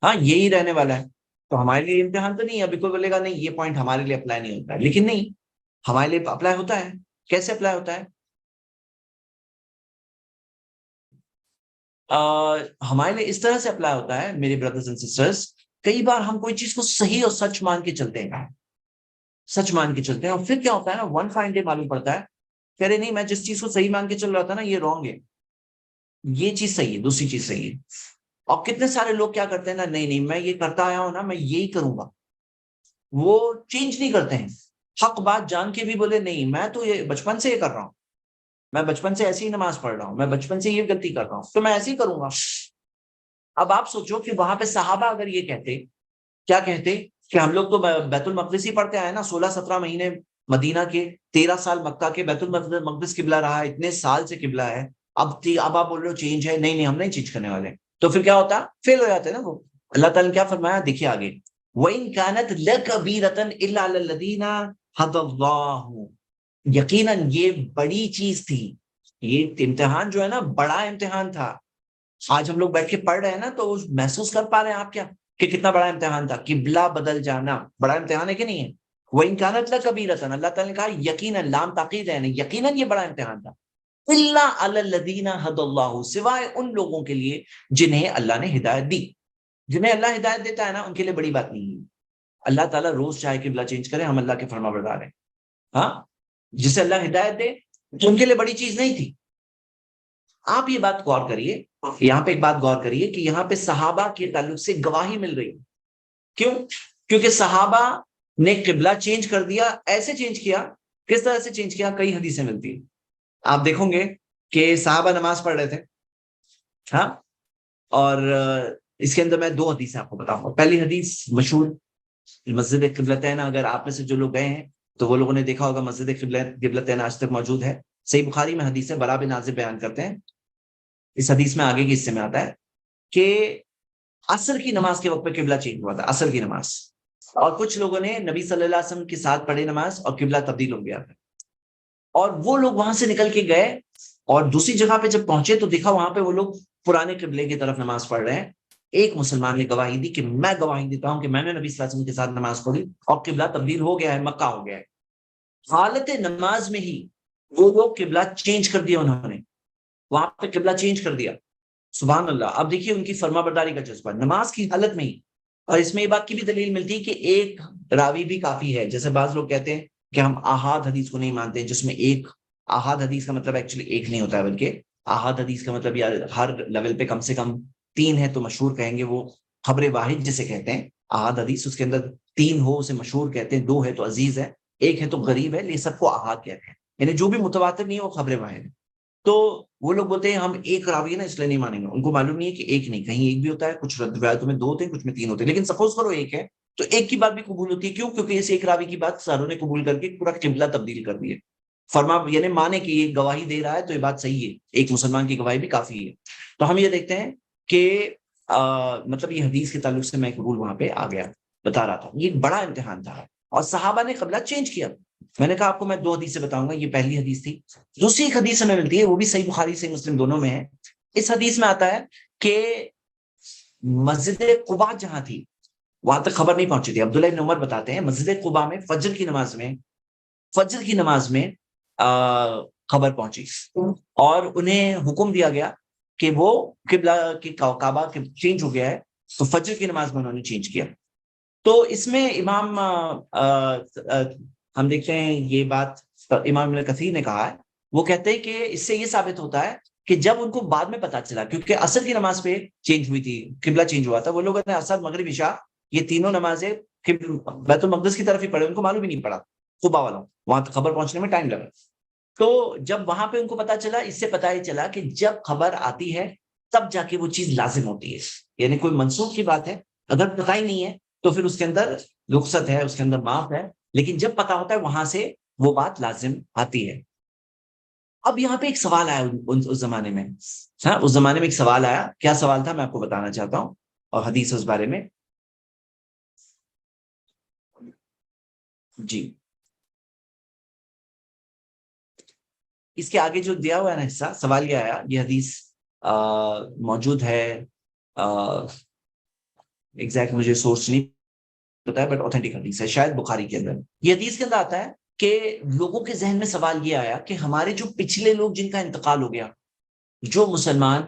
ہاں یہی رہنے والا ہے. تو ہمارے لیے امتحان تو نہیں ہے. ابھی کوئی بولے گا نہیں یہ پوائنٹ ہمارے لیے اپلائی نہیں ہوتا ہے, لیکن نہیں, ہمارے لیے اپلائی ہوتا ہے. کیسے اپلائی ہوتا ہے؟ ہمارے لیے اس طرح سے اپلائی ہوتا ہے میرے بردرز اینڈ سسٹرز. کئی بار ہم کوئی چیز کو صحیح اور سچ مان کے چلتے ہیں, سچ مان کے چلتے ہیں, اور پھر کیا ہوتا ہے نا, ون فائن ڈے معلوم پڑتا ہے کہ ارے نہیں میں جس چیز کو صحیح مان کے چل رہا تھا نا یہ رانگ ہے, یہ چیز صحیح ہے, دوسری چیز صحیح ہے. اور کتنے سارے لوگ کیا کرتے ہیں نا, نہیں نہیں میں یہ کرتا آیا ہوں نا, میں یہی کروں گا, وہ چینج نہیں کرتے ہیں. حق بات جان کے بھی بولے نہیں میں تو یہ بچپن سے یہ کر رہا ہوں, میں بچپن سے ایسی ہی نماز پڑھ رہا ہوں, میں بچپن سے یہ غلطی کر رہا ہوں, تو میں ایسے ہی کروں گا. اب آپ سوچو کہ وہاں پہ صحابہ اگر یہ کہتے, کیا کہتے کہ ہم لوگ تو بیت المقدس ہی پڑھتے آئے نا, 16-17 مہینے مدینہ کے, 13 سال مکہ کے, بیت المقدس قبلہ رہا, اتنے سال سے قبلہ ہے, اب آپ بول رہے ہو چینج ہے, نہیں نہیں ہم نہیں چینج کرنے والے. تو پھر کیا ہوتا, فیل ہو جاتے نا وہ. اللہ تعالیٰ نے کیا فرمایا دیکھیے آگے, وَإِن كَانَتْ لَكَبِيرَةً إِلَّا عَلَى الَّذِينَ هَدَى اللَّهُ, یقیناً یہ بڑی چیز تھی, یہ امتحان جو ہے نا بڑا امتحان تھا. آج ہم لوگ بیٹھ کے پڑھ رہے ہیں نا تو محسوس کر پا رہے ہیں آپ کیا کہ کتنا بڑا امتحان تھا. قبلہ بدل جانا بڑا امتحان ہے کہ نہیں ہے؟ وَإِن كَانَتْ لَكَبِيرَةً, اللہ تعالیٰ نے کہا یقیناً, لام تاکید ہے, یقیناً یہ بڑا امتحان تھا. إِلَّا عَلَى الَّذِينَ هَدَى اللَّهُ, سوائے ان لوگوں کے لیے جنہیں اللہ نے ہدایت دی. جنہیں اللہ ہدایت دیتا ہے نا ان کے لیے بڑی بات نہیں ہے. اللہ تعالیٰ روز چاہے قبلہ چینج کرے, ہم اللہ کے فرما بردار ہیں. ہاں, جسے اللہ ہدایت دے ان کے لیے بڑی چیز نہیں تھی. آپ یہ بات غور کریے, یہاں پہ ایک بات غور کریے کہ یہاں پہ صحابہ کے تعلق سے گواہی مل رہی ہے. کیوں؟ کیونکہ صحابہ نے قبلہ چینج کر دیا. ایسے چینج کیا, کس طرح سے چینج کیا, کئی حدیثیں ملتی ہیں. آپ دیکھو گے کہ صحابہ نماز پڑھ رہے تھے, ہاں, اور اس کے اندر میں 2 حدیثیں آپ کو بتاؤں گا. پہلی حدیث مشہور, مسجد قبلتین, اگر آپ میں سے جو لوگ گئے ہیں تو وہ لوگوں نے دیکھا ہوگا مسجد قبلتین آج تک موجود ہے. صحیح بخاری میں حدیث ہے, برا بن عازب بیان کرتے ہیں. اس حدیث میں آگے کے حصے میں آتا ہے کہ عصر کی نماز کے وقت پہ قبلہ چینج ہوا تھا, عصر کی نماز, اور کچھ لوگوں نے نبی صلی اللہ علیہ وسلم کے ساتھ پڑھی نماز اور قبلہ تبدیل ہو گیا تھا. اور وہ لوگ وہاں سے نکل کے گئے اور دوسری جگہ پہ جب پہنچے تو دیکھا وہاں پہ وہ لوگ پرانے قبلے کی طرف نماز پڑھ رہے ہیں. ایک مسلمان نے گواہی دی کہ میں گواہی دیتا ہوں کہ میں نے نبی صلی اللہ علیہ وسلم کے ساتھ نماز پڑھی اور قبلہ تبدیل ہو گیا ہے, مکہ ہو گیا ہے. حالت نماز میں ہی وہ لوگ قبلہ چینج کر دیا, انہوں نے وہاں پہ قبلہ چینج کر دیا. سبحان اللہ. اب دیکھیے ان کی فرما برداری کا جذبہ نماز کی حالت میں ہی. اور اس میں یہ بات کی بھی دلیل ملتی ہے کہ ایک راوی بھی کافی ہے. جیسے بعض لوگ کہتے ہیں کہ ہم احاد حدیث کو نہیں مانتے, جس میں ایک, احاد حدیث کا مطلب ایکچولی ایک نہیں ہوتا ہے, بلکہ احاد حدیث کا مطلب یار ہر لیول پہ کم سے کم 3 ہے تو مشہور کہیں گے, وہ خبر واحد جسے کہتے ہیں. احاد حدیث اس کے اندر 3 ہو اسے مشہور کہتے ہیں, 2 ہے تو عزیز ہے, 1 ہے تو غریب ہے, یہ سب کو احاد کہتے ہیں. یعنی جو بھی متواتر نہیں ہے وہ خبر واحد ہے. تو وہ لوگ بولتے ہیں ہم ایک راوی ہے نا اس لیے نہیں مانیں گے. ان کو معلوم نہیں ہے کہ ایک نہیں, کہیں ایک بھی ہوتا ہے, کچھ روایتوں میں 2 ہوتے ہیں, کچھ میں 3 ہوتے ہیں. لیکن سپوز کرو ایک ہے تو ایک کی بات بھی قبول ہوتی ہے. کیوں؟ کیونکہ اس ایک راوی کی بات ساروں نے قبول کر کے پورا قبلہ تبدیل کر دی ہے. فرما یعنی مانے کہ یہ گواہی دے رہا ہے تو یہ بات صحیح ہے, ایک مسلمان کی گواہی بھی کافی ہے. تو ہم یہ دیکھتے ہیں کہ مطلب یہ حدیث کے تعلق سے میں ایک رول وہاں پہ آ گیا, بتا رہا تھا. یہ ایک بڑا امتحان تھا اور صحابہ نے قبلہ چینج کیا. میں نے کہا آپ کو میں 2 حدیث سے بتاؤں گا, یہ پہلی حدیث تھی. دوسری ایک حدیث ہمیں ملتی ہے, وہ بھی صحیح بخاری صحیح مسلم دونوں میں ہے. اس حدیث میں آتا ہے کہ مسجد قباء جہاں تھی وہاں تک خبر نہیں پہنچی تھی. عبداللہ ابن عمر بتاتے ہیں مسجد قباء میں فجر کی نماز میں خبر پہنچی اور انہیں حکم دیا گیا کہ وہ قبلہ کی کعبہ چینج ہو گیا ہے, تو فجر کی نماز میں انہوں نے چینج کیا. تو اس میں امام ہم دیکھتے ہیں یہ بات امام ابن کثیر نے کہا ہے, وہ کہتے ہیں کہ اس سے یہ ثابت ہوتا ہے کہ جب ان کو بعد میں پتا چلا, کیونکہ عصر کی نماز پہ چینج ہوئی تھی, قبلہ چینج ہوا تھا, وہ لوگوں نے عصر مغرب عشاء یہ تینوں نمازیں بیت المقدس کی طرف ہی پڑھے, ان کو معلوم ہی نہیں پڑا قباء والوں, وہاں تک خبر پہنچنے میں ٹائم لگا. تو جب وہاں پہ ان کو پتا چلا, اس سے پتا ہی چلا کہ جب خبر آتی ہے تب جا کے وہ چیز لازم ہوتی ہے, یعنی کوئی منسوخ کی بات ہے, اگر پتہ ہی نہیں ہے تو پھر اس کے اندر رخصت ہے, اس کے اندر معاف ہے, لیکن جب پتا ہوتا ہے وہاں سے وہ بات لازم آتی ہے. اب یہاں پہ ایک سوال آیا اس زمانے میں, ہاں اس زمانے میں ایک سوال آیا, کیا سوال تھا میں آپ کو بتانا چاہتا ہوں, اور حدیث اس بارے میں. جی اس کے آگے جو دیا ہوا ہے نا حصہ, سوال یہ آیا, یہ حدیث موجود ہے, ایگزیکٹ مجھے سورس نہیں پتا ہے بٹ اوتھینٹک حدیث ہے, شاید بخاری کے اندر. یہ حدیث کے اندر آتا ہے کہ لوگوں کے ذہن میں سوال یہ آیا کہ ہمارے جو پچھلے لوگ جن کا انتقال ہو گیا, جو مسلمان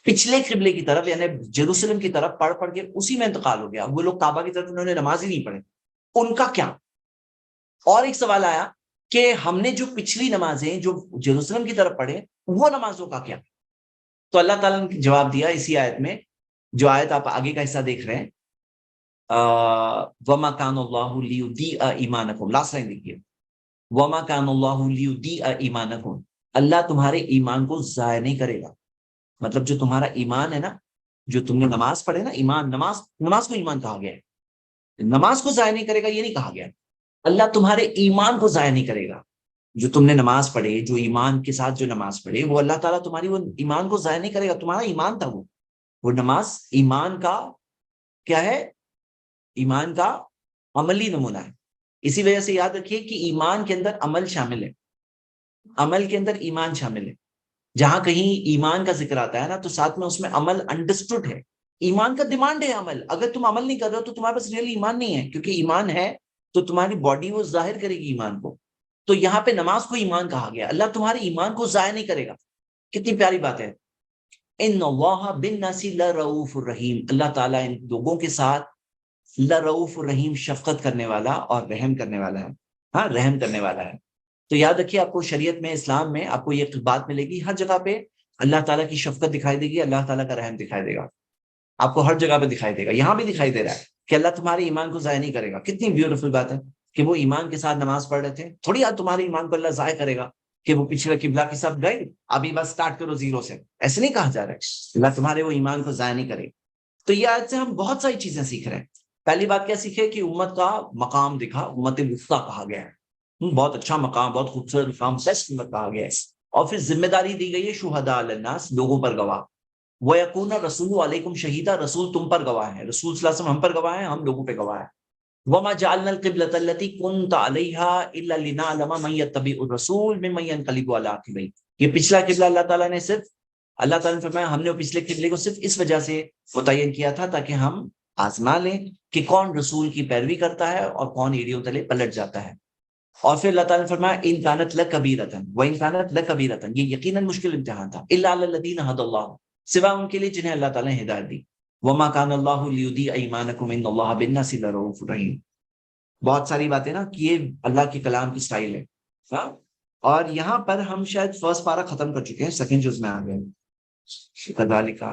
پچھلے قبلے کی طرف یعنی جیروسلم کی طرف پڑھ پڑھ کے اسی میں انتقال ہو گیا, وہ لوگ کعبہ کی طرف انہوں نے نماز ہی نہیں پڑھے, ان کا کیا؟ اور ایک سوال آیا کہ ہم نے جو پچھلی نمازیں جو جیروسلم کی طرف پڑھے وہ نمازوں کا کیا؟ تو اللہ تعالیٰ نے جواب دیا اسی آیت میں, جو آیت آپ آگے کا حصہ دیکھ رہے ہیں, وَمَا كَانَ اللَّهُ لِيُضِيعَ إِيمَانَكُمْ, لاسٹ لائن دیکھیے, وَمَا كَانَ اللَّهُ لِيُضِيعَ إِيمَانَكُمْ, اللہ تمہارے ایمان کو ضائع نہیں کرے گا. مطلب جو تمہارا ایمان ہے نا, جو تم نے نماز پڑھے نا, ایمان نماز کو ایمان کہا گیا ہے, نماز کو ضائع نہیں کرے گا یہ نہیں کہا گیا. اللہ تمہارے ایمان کو ضائع نہیں کرے گا, جو تم نے نماز پڑھے, جو ایمان کے ساتھ جو نماز پڑھے, وہ اللہ تعالیٰ تمہاری وہ ایمان کو ضائع نہیں کرے گا. تمہارا ایمان تھا وہ نماز ایمان کا کیا ہے, ایمان کا عملی نمونہ ہے. اسی وجہ سے یاد رکھیے کہ ایمان کے اندر عمل شامل ہے, عمل کے اندر ایمان شامل ہے. جہاں کہیں ایمان کا ذکر آتا ہے نا تو ساتھ میں اس میں عمل انڈرسٹوڈ ہے. ایمان کا ڈیمانڈ ہے عمل, اگر تم عمل نہیں کر رہے ہو تو تمہارے پاس ریئل ایمان نہیں ہے, کیونکہ ایمان ہے تو تمہاری باڈی وہ ظاہر کرے گی ایمان کو. تو یہاں پہ نماز کو ایمان کہا گیا, اللہ تمہارے ایمان کو ضائع نہیں کرے گا. کتنی پیاری بات ہے, ان اللہ بالناس لرؤوف الرحیم, اللہ تعالیٰ ان لوگوں کے ساتھ لرؤوف الرحیم, شفقت کرنے والا اور رحم کرنے والا ہے, ہاں رحم کرنے والا ہے. تو یاد رکھیے آپ کو شریعت میں, اسلام میں آپ کو یہ بات ملے گی, ہر جگہ پہ اللہ تعالیٰ کی شفقت دکھائی دے گی, اللہ تعالیٰ کا رحم دکھائی دے گا, آپ کو ہر جگہ پہ دکھائی دے گا. یہاں بھی دکھائی دے رہا ہے کہ اللہ تمہارے ایمان کو ضائع نہیں کرے گا. کتنی بیوٹیفل بات ہے کہ وہ ایمان کے ساتھ نماز پڑھ رہے تھے, تھوڑی یاد تمہارے ایمان کو اللہ ضائع کرے گا کہ وہ پچھلے قبلہ کے ساتھ گئے, ابھی بس سٹارٹ کرو زیرو سے, ایسے نہیں کہا جا رہا ہے. اللہ تمہارے وہ ایمان کو ضائع نہیں کرے. تو یہ آیت سے ہم بہت ساری چیزیں سیکھ رہے ہیں. پہلی بات کیا سیکھے کہ امت کا مقام دکھا, امت وسطیٰ کہا گیا ہے, بہت اچھا مقام, بہت خوبصورت مقام, بیسٹ امت کہا گیا ہے. اور پھر ذمہ داری دی گئی ہے شہداء علی الناس, لوگوں پر گواہ, وَيَكُونَ الرَّسُولُ عَلَيْكُمْ شَهِيدًا, رسول تم پر گواہ ہے, رسول صلی اللہ علیہ وسلم ہم پر گواہ ہیں, ہم لوگوں پہ گواہ ہے. وَمَا جَعَلْنَا الْقِبْلَةَ الَّتِي كُنْتَ عَلَيْهَا إِلَّا لِنَعْلَمَ مَن يَتَّبِعُ الرَّسُولَ مِمَّن يَنقَلِبُ عَلَىٰ عَقِبَيْهِ. یہ پچھلا قبلہ اللہ تعالیٰ نے صرف, اللہ تعالیٰ نے فرمایا ہم نے پچھلے قبلے کو صرف اس وجہ سے متعین کیا تھا تاکہ ہم آزما لیں کہ کون رسول کی پیروی کرتا ہے اور کون ایڑیوں تلے پلٹ جاتا ہے. اور پھر اللہ تعالیٰ نے فرمایا ان کانت لکبیرۃ وان کانت لکبیرۃ, یہ یقیناً مشکل امتحان تھا, الا علی الذین ھدی اللہ, سوا ان کے لیے جنہیں اللہ تعالیٰ نے ہدایت دی. وما کان اللہ لیضیع ایمانکم ان اللہ بالناس لرؤوف رحیم. بہت ساری باتیں نا کہ یہ اللہ کے کلام کی سٹائل ہے, ہاں. اور یہاں پر ہم شاید فرسٹ پارہ ختم کر چکے ہیں, سیکنڈ جز میں آ گئے. کذالک,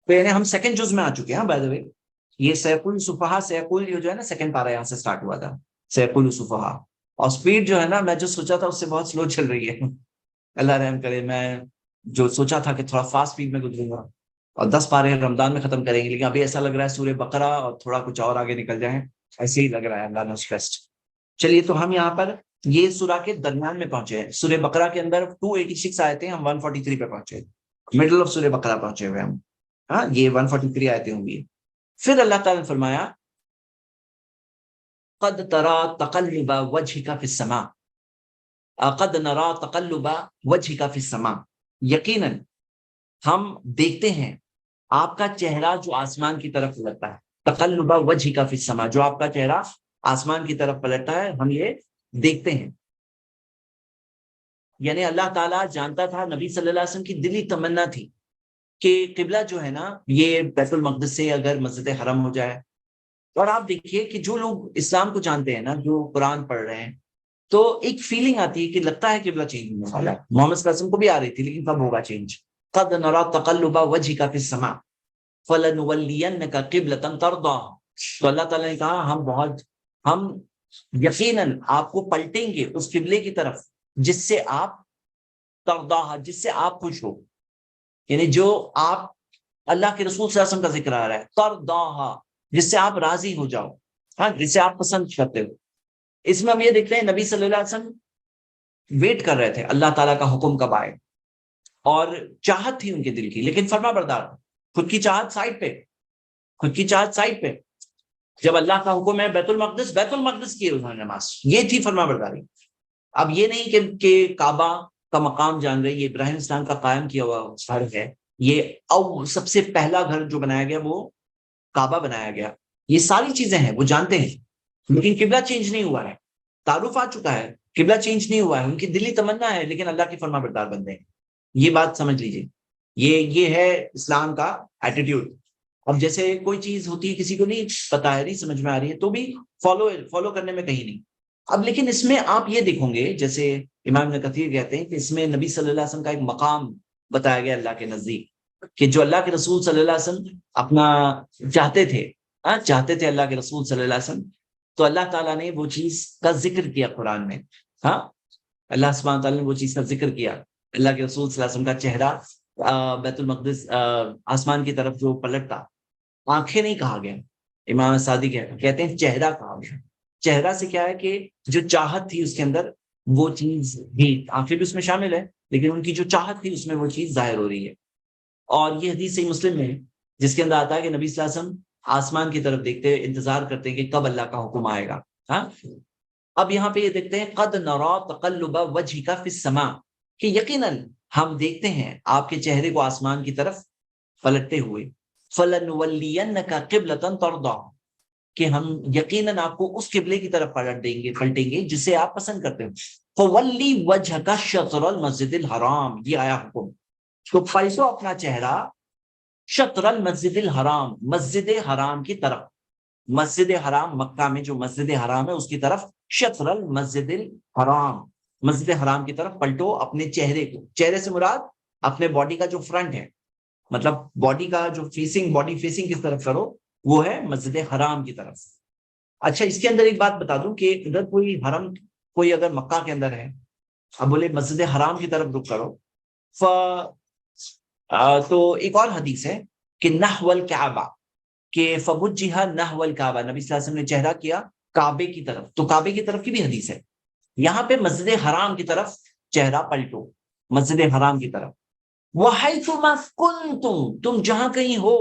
تو یعنی ہم سیکنڈ جز میں آ چکے ہیں. بائی دا وے یہ سیف الصفحاء, سیف یہ جو ہے نا سیکنڈ پارا یہاں سے سٹارٹ ہوا تھا, سیف الصفحاء. اور سپیڈ جو ہے نا میں جو سوچا تھا اس سے بہت سلو چل رہی ہے. اللہ رحم کرے, میں جو سوچا تھا کہ تھوڑا فاسٹ سپیڈ میں گزروں گا اور 10 پارے رمضان میں ختم کریں گے, لیکن ابھی ایسا لگ رہا ہے سورہ بقرہ اور تھوڑا کچھ اور آگے نکل جائیں, ایسے ہی لگ رہا ہے. اللہ نوز بیسٹ. چلیے تو ہم یہاں پر یہ سورہ کے درمیان میں پہنچے ہیں. سورہ بقرہ کے اندر 286 آئے تھے, ہم 143 پہ پہنچے, مڈل آف سورہ بقرہ پہنچے ہوئے ہم, ہاں یہ 143 آیتیں ہوں گی. پھر اللہ تعالیٰ نے فرمایا قد ترى تقلب وجهك في السماء, قد نرى تقلب وجهك في السماء, یقیناً ہم دیکھتے ہیں آپ کا چہرہ جو آسمان کی طرف پلٹتا ہے، تقلب وجہ کا فی السما، جو آپ کا چہرہ آسمان کی طرف پلٹتا ہے ہم یہ دیکھتے ہیں. یعنی اللہ تعالیٰ جانتا تھا، نبی صلی اللہ علیہ وسلم کی دلی تمنا تھی کہ قبلہ جو ہے نا یہ بیت المقدس سے اگر مسجد حرم ہو جائے. اور آپ دیکھیے کہ جو لوگ اسلام کو جانتے ہیں نا، جو قرآن پڑھ رہے ہیں، تو ایک فیلنگ آتی ہے کہ لگتا ہے قبلہ چینج ہونے والا ہے. محمد صلی اللہ علیہ وسلم کو بھی آ رہی تھی، لیکن کب ہوگا چینج؟ قد نرى تقلب وجهك في السماء فلنولينك قبلة ترضاها. تو اللہ تعالیٰ نے کہا ہم یقیناً آپ کو پلٹیں گے اس قبلے کی طرف جس سے آپ ترضاها، جس سے آپ خوش ہو. یعنی جو آپ، اللہ کے رسول صلی اللہ علیہ وسلم کا ذکر آ رہا ہے، ترضاها، جس سے آپ راضی ہو جاؤ، ہاں، جس سے آپ پسند کرتے ہو. اس میں ہم یہ دیکھتے ہیں نبی صلی اللہ علیہ وسلم ویٹ کر رہے تھے اللہ تعالیٰ کا حکم کب آئے، اور چاہت تھی ان کے دل کی، لیکن فرما بردار. خود کی چاہت سائڈ پہ، خود کی چاہت سائڈ پہ. جب اللہ کا حکم ہے بیت المقدس کی انہوں نے نماز، یہ تھی فرما برداری. اب یہ نہیں کہ کعبہ کا مقام جان رہے، یہ ابراہیم اسلام کا قائم کیا ہوا گھر ہے، یہ سب سے پہلا گھر جو بنایا گیا وہ کعبہ بنایا گیا. یہ ساری چیزیں ہیں وہ جانتے ہیں، لیکن قبلہ چینج نہیں ہوا ہے. تعارف آ چکا ہے، قبلہ چینج نہیں ہوا ہے. ان کی دلی تمنا ہے لیکن اللہ کی فرما بردار بندے ہیں. یہ بات سمجھ لیجیے، یہ ہے اسلام کا ایٹیٹیوڈ. اب جیسے کوئی چیز ہوتی ہے کسی کو نہیں پتا ہے، نہیں سمجھ میں آ رہی ہے، تو بھی فالو کرنے میں کہیں نہیں. اب لیکن اس میں آپ یہ دیکھیں گے، جیسے امام ابن کثیر کہتے ہیں کہ اس میں نبی صلی اللہ علیہ وسلم کا ایک مقام بتایا گیا اللہ کے نزدیک، کہ جو اللہ کے رسول صلی اللہ علیہ وسلم اپنا چاہتے تھے اللہ کے رسول صلی اللہ علیہ وسلم، تو اللہ تعالیٰ نے وہ چیز کا ذکر کیا قرآن میں. ہاں، اللہ سبحانہ تعالیٰ نے وہ چیز کا ذکر کیا. اللہ کے رسول صلی اللہ علیہ وسلم کا چہرہ بیت المقدس آسمان کی طرف جو پلٹتا، آنکھیں نہیں کہا گیا. امام سعدی کہتے ہیں چہرہ کہا گیا. چہرہ سے کیا ہے کہ جو چاہت تھی اس کے اندر وہ چیز بھی، آنکھیں بھی اس میں شامل ہے، لیکن ان کی جو چاہت تھی اس میں وہ چیز ظاہر ہو رہی ہے. اور یہ حدیث صحیح مسلم میں ہے جس کے اندر آتا ہے کہ نبی صلی اللہ علیہ وسلم آسمان کی طرف دیکھتے ہوئے انتظار کرتے ہیں کہ کب اللہ کا حکم آئے گا. ہاں، اب یہاں پہ یہ دیکھتے ہیں قد نرى تقلب وجهك في السماء، کہ یقیناً ہم دیکھتے ہیں آپ کے چہرے کو آسمان کی طرف پلٹتے ہوئے. فَلَنُوَلِّيَنَّكَ قِبْلَةً تَرْضَاهَا، کہ ہم یقیناً آپ کو اس قبلے کی طرف پلٹیں گے جسے آپ پسند کرتے ہو. فَوَلِّ وَجْهَكَ شَطْرَ الْمَسْجِدِ الْحَرَامِ، یہ آیا حکم. تو پلٹو اپنا چہرہ شطر المسجد الحرام، مسجد حرام کی طرف. مسجد حرام مکہ میں جو مسجد حرام ہے اس کی طرف، شطر المسجد الحرام، مسجد حرام کی طرف پلٹو اپنے چہرے کو. چہرے سے مراد اپنے باڈی کا جو فرنٹ ہے، مطلب باڈی کا جو باڈی فیسنگ کس طرف کرو، وہ ہے مسجد حرام کی طرف. اچھا، اس کے اندر ایک بات بتا دوں کہ اگر کوئی حرم، کوئی اگر مکہ کے اندر ہے، اب بولے مسجد حرام کی طرف رخ کرو، تو ایک اور حدیث ہے کہ نحو الکعبہ، کہ فبجھہ نحو الکعبہ، نبی صلی اللہ علیہ وسلم نے چہرہ کیا کعبے کی طرف. تو کعبے کی طرف کی بھی حدیث ہے. یہاں پہ مسجد حرام کی طرف چہرہ پلٹو، مسجد حرام کی طرف. وَحَيْثُمَا كُنْتُمْ، تم جہاں کہیں ہو،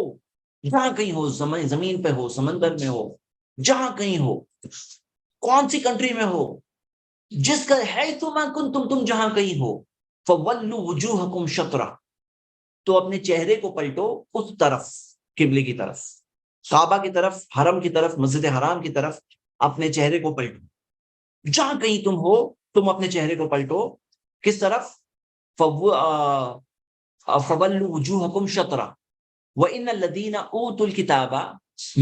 زمین پہ ہو، سمندر میں ہو، جہاں کہیں ہو، کون سی کنٹری میں ہو، جس کا حَيْثُمَا كُنْتُمْ، تم جہاں کہیں ہو، فَوَلُّوا وُجُوهَكُمْ شَطْرَهُ، تو اپنے چہرے کو پلٹو اس طرف، قبلے کی طرف، کعبہ کی طرف، حرم کی طرف، مسجد حرام کی طرف اپنے چہرے کو پلٹو. جہاں کہیں تم ہو تم اپنے چہرے کو پلٹو کس طرف؟ فَوَلُّوا وُجُوهَكُمْ شَطْرَهُ وَإِنَّ الَّذِينَ أُوتُوا الْكِتَابَ،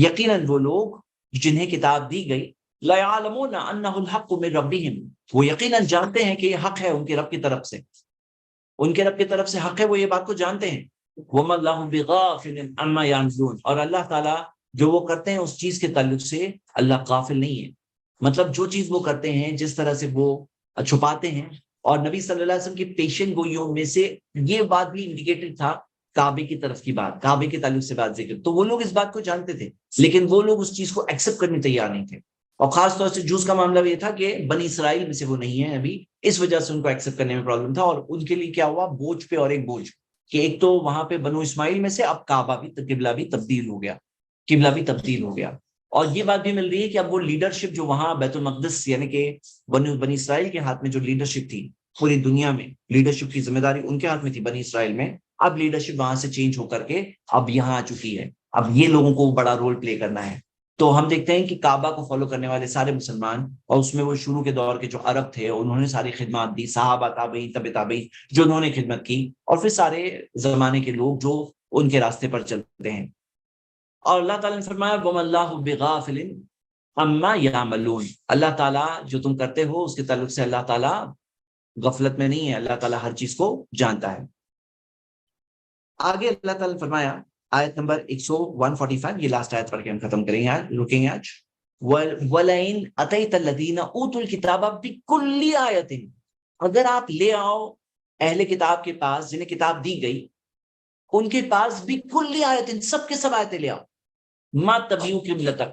یقیناً وہ لوگ جنہیں کتاب دی گئی، لَيَعْلَمُونَ أَنَّهُ الْحَقُّ مِنْ رَبِّهِمْ، وہ یقیناً جانتے ہیں کہ یہ حق ہے ان کے رب کی طرف سے، ان کے رب کی طرف سے حق ہے، وہ یہ بات کو جانتے ہیں. وَمَا اللَّهُ بِغَافِلٍ عَمَّا يَعْمَلُونَ، اور اللہ تعالیٰ جو وہ کرتے ہیں اس چیز کے تعلق سے اللہ غافل نہیں ہے. مطلب جو چیز وہ کرتے ہیں، جس طرح سے وہ چھپاتے ہیں. اور نبی صلی اللہ علیہ وسلم کی پیشن گوئیوں میں سے یہ بات بھی انڈیکیٹڈ تھا، کعبے کی طرف کی بات، کعبے کے تعلق سے بات ذکر، تو وہ لوگ اس بات کو جانتے تھے، لیکن وہ لوگ اس چیز کو ایکسیپٹ کرنے تیار نہیں تھے. اور خاص طور سے جوز کا معاملہ یہ تھا کہ بنی اسرائیل میں سے وہ نہیں ہے ابھی، اس وجہ سے ان کو ایکسیپٹ کرنے میں پرابلم تھا. اور ان کے لیے کیا ہوا، بوجھ پہ اور ایک بوجھ، کہ ایک تو وہاں پہ بنو اسماعیل میں سے اب کعبہ بھی، قبلہ بھی تبدیل ہو گیا، قبلہ بھی تبدیل ہو گیا. اور یہ بات بھی مل رہی ہے کہ اب وہ لیڈرشپ جو وہاں بیت المقدس یعنی کہ بنی اسرائیل کے ہاتھ میں جو لیڈرشپ تھی، پوری دنیا میں لیڈرشپ کی ذمہ داری ان کے ہاتھ میں تھی بنی اسرائیل میں، اب لیڈرشپ وہاں سے چینج ہو کر کے اب یہاں آ چکی ہے، اب یہ لوگوں کو بڑا رول پلے کرنا ہے۔ تو ہم دیکھتے ہیں کہ کعبہ کو فالو کرنے والے سارے مسلمان، اور اس میں وہ شروع کے دور کے جو عرب تھے انہوں نے ساری خدمات دی، صحابہ تابعین طب تابعین جو انہوں نے خدمت کی، اور پھر سارے زمانے کے لوگ جو ان کے راستے پر چلتے ہیں۔ اور اللہ تعالیٰ نے فرمایا وَمَا اللَّهُ بِغَافِلٍ عَمَّا يَعْمَلُونَ، اللہ تعالیٰ جو تم کرتے ہو اس کے تعلق سے اللہ تعالیٰ غفلت میں نہیں ہے، اللہ تعالیٰ ہر چیز کو جانتا ہے۔ آگے اللہ تعالیٰ نے فرمایا آیت نمبر 145، یہ لاسٹ آیت پڑھ کے ہم ختم کریں گے آج، رکیں گے آج۔ وَلَئِنْ أَتَيْتَ الَّذِينَ أُوتُوا الْكِتَابَ بِكُلِّ آیَةٍ، اگر آپ لے آؤ اہل کتاب کے پاس جنہیں کتاب دی گئی، ان کے پاس بِكُلِّ آیَةٍ سب کے سب آیتیں لے آؤ، مَا تَبِعُوا قِبْلَتَكَ،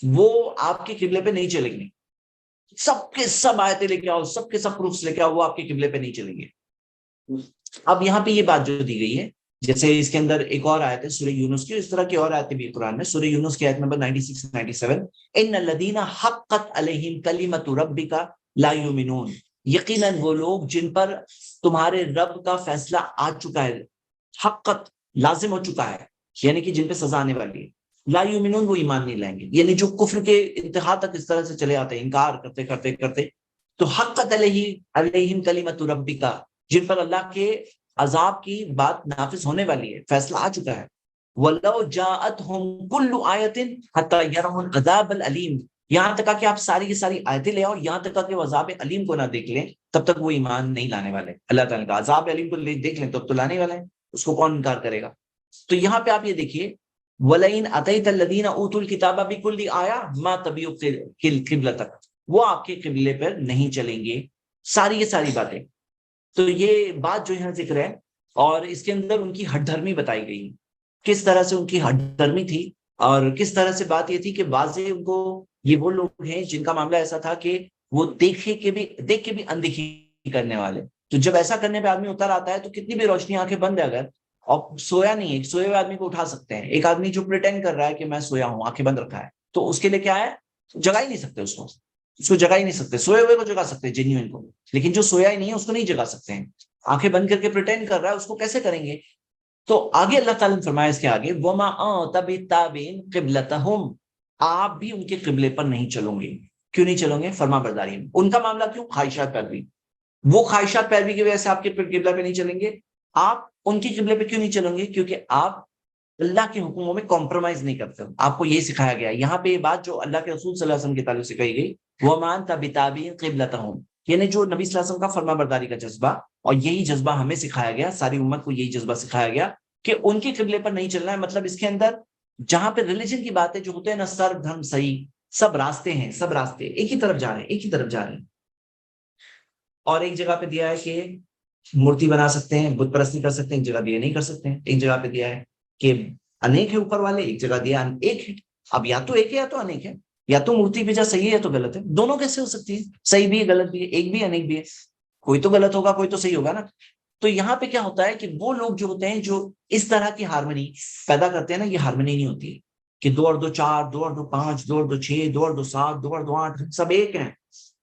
وہ آپ کے قبلے پہ نہیں چلیں گے، سب کے سب آیتیں لے کے آؤ، سب کے سب پروفس لے کے آؤ، وہ آپ کے قبلے پہ نہیں چلیں گے۔ اب یہاں پہ یہ بات جو دی گئی ہے، جیسے اس کے اندر ایک اور آیت ہے سورہ یونس کی، اس طرح کی اور آیتیں بھی قرآن میں، سورہ یونس کی آیت نمبر 96 97، ان الذین حقت علیہم کلمۃ ربک لا یؤمنون، یقیناً وہ لوگ جن پر تمہارے رب کا فیصلہ آ چکا ہے، حقت لازم ہو چکا ہے، یعنی کہ جن پہ سزا آنے والی ہے، لا یؤمنون وہ ایمان نہیں لائیں گے، یعنی جو کفر کے انتہا تک اس طرح سے چلے آتے ہیں، انکار کرتے کرتے کرتے، تو حقت علیہم کلمۃ ربک، جن پر اللہ کے عذاب کی بات نافذ ہونے والی ہے، فیصلہ آ چکا ہے، وَلَوْ جَاءَتْهُمْ كُلُّ آیَةٍ حَتَّى يَرَوْا الْعَذَابَ الْأَلِيمَ، یہاں تک کہ آپ ساری کی ساری آیتیں لے آؤ، یہاں تک کہ وہ عذاب علیم کو نہ دیکھ لیں، تب تک وہ ایمان نہیں لانے والے۔ اللہ تعالیٰ کا عذاب علیم کو دیکھ لیں تب تو لانے والے ہیں، اس کو کون انکار کرے گا؟ تو یہاں پہ آپ یہ دیکھیے وَلَئِنْ أَتَيْتَ الَّذِينَ أُوتُوا الْكِتَابَ بِكُلِّ آیَةٍ مَا تَبِعُوا قِبْلَتَكَ، وہ آپ کے قبلے پر نہیں چلیں گے، ساری کی ساری باتیں۔ تو یہ بات جو یہاں ذکر ہے، اور اس کے اندر ان کی ہٹ دھرمی بتائی گئی، کس طرح سے ان کی ہٹ دھرمی تھی، اور کس طرح سے بات یہ تھی کہ واضح ان کو، یہ وہ لوگ ہیں جن کا معاملہ ایسا تھا کہ وہ دیکھ کے بھی اندیکھی کرنے والے، تو جب ایسا کرنے پہ آدمی اتر آتا ہے تو کتنی بھی روشنی آنکھیں بند ہے اگر، اور سویا نہیں ہے، سوئے ہوئے آدمی کو اٹھا سکتے ہیں، ایک آدمی جو پریٹینڈ کر رہا ہے کہ میں سویا ہوں، آنکھیں بند رکھا ہے، تو اس کے لیے کیا ہے، جگا ہی نہیں سکتے اس کو جگا ہی نہیں سکتے، سوئے ہوئے کو جگا سکتے ہیں جینیوئن کو، لیکن جو سویا ہی نہیں ہے اس کو نہیں جگا سکتے ہیں، آنکھیں بند کر کے پریٹینڈ کر رہا ہے، اس کو کیسے کریں گے؟ تو آگے اللہ تعالیٰ نے فرمایا اس کے آگے وَمَا أَنْتَ بِتَابِعٍ قِبْلَتَهُمْ، آپ بھی ان کے قبلے پر نہیں چلو گے، کیوں نہیں چلو گے؟ فرما برداری میں، ان کا معاملہ کیوں؟ خواہشات پیروی، وہ خواہشات پیروی کی وجہ سے آپ کے قبلہ پہ نہیں چلیں گے، آپ ان کے قبلے پہ کیوں نہیں چلیں گے؟ کیونکہ آپ اللہ کے حکموں میں کمپرومائز نہیں کرتے، آپ کو یہ سکھایا گیا۔ یہاں پہ یہ بات جو اللہ کے رسول صلی اللہ علیہ وسلم کے تعلق سے کہی گئی، وَمَا أَنْتَ بِتَابِعٍ قِبْلَتَهُمْ، یعنی جو نبی صلی اللہ علیہ وسلم کا فرما برداری کا جذبہ، اور یہی جذبہ ہمیں سکھایا گیا، ساری امت کو یہی جذبہ سکھایا گیا کہ ان کے قبلے پر نہیں چلنا ہے۔ مطلب اس کے اندر جہاں پہ ریلیجن کی باتیں جو ہوتے ہیں نا، سرب دھرم صحیح، سب راستے ہیں، سب راستے ایک ہی طرف جا رہے ہیں، ایک ہی طرف جا رہے ہیں۔ اور ایک جگہ پہ دیا ہے کہ مورتی بنا سکتے ہیں، بت پرستی کر سکتے ہیں، ایک جگہ دیا نہیں کر سکتے ہیں، ایک جگہ پہ دیا ہے کہ انیک ہے اوپر والے، ایک جگہ دیا ایک ہے۔ اب یا تو ایک ہے یا تو انیک ہے، یا تو مورتی بھی جا صحیح ہے یا تو غلط ہے، دونوں کیسے ہو سکتی ہے؟ صحیح بھی ہے غلط بھی ہے، ایک بھی انیک بھی ہے، کوئی تو غلط ہوگا کوئی تو صحیح ہوگا نا۔ تو یہاں پہ کیا ہوتا ہے کہ وہ لوگ جو ہوتے ہیں جو اس طرح کی ہارمنی پیدا کرتے ہیں نا، یہ ہارمنی نہیں ہوتی ہے کہ 2 اور 2 4، 2 اور 2 5، 2 اور 2 6، 2 اور 2 7، 2 اور 2 8 سب ایک ہیں،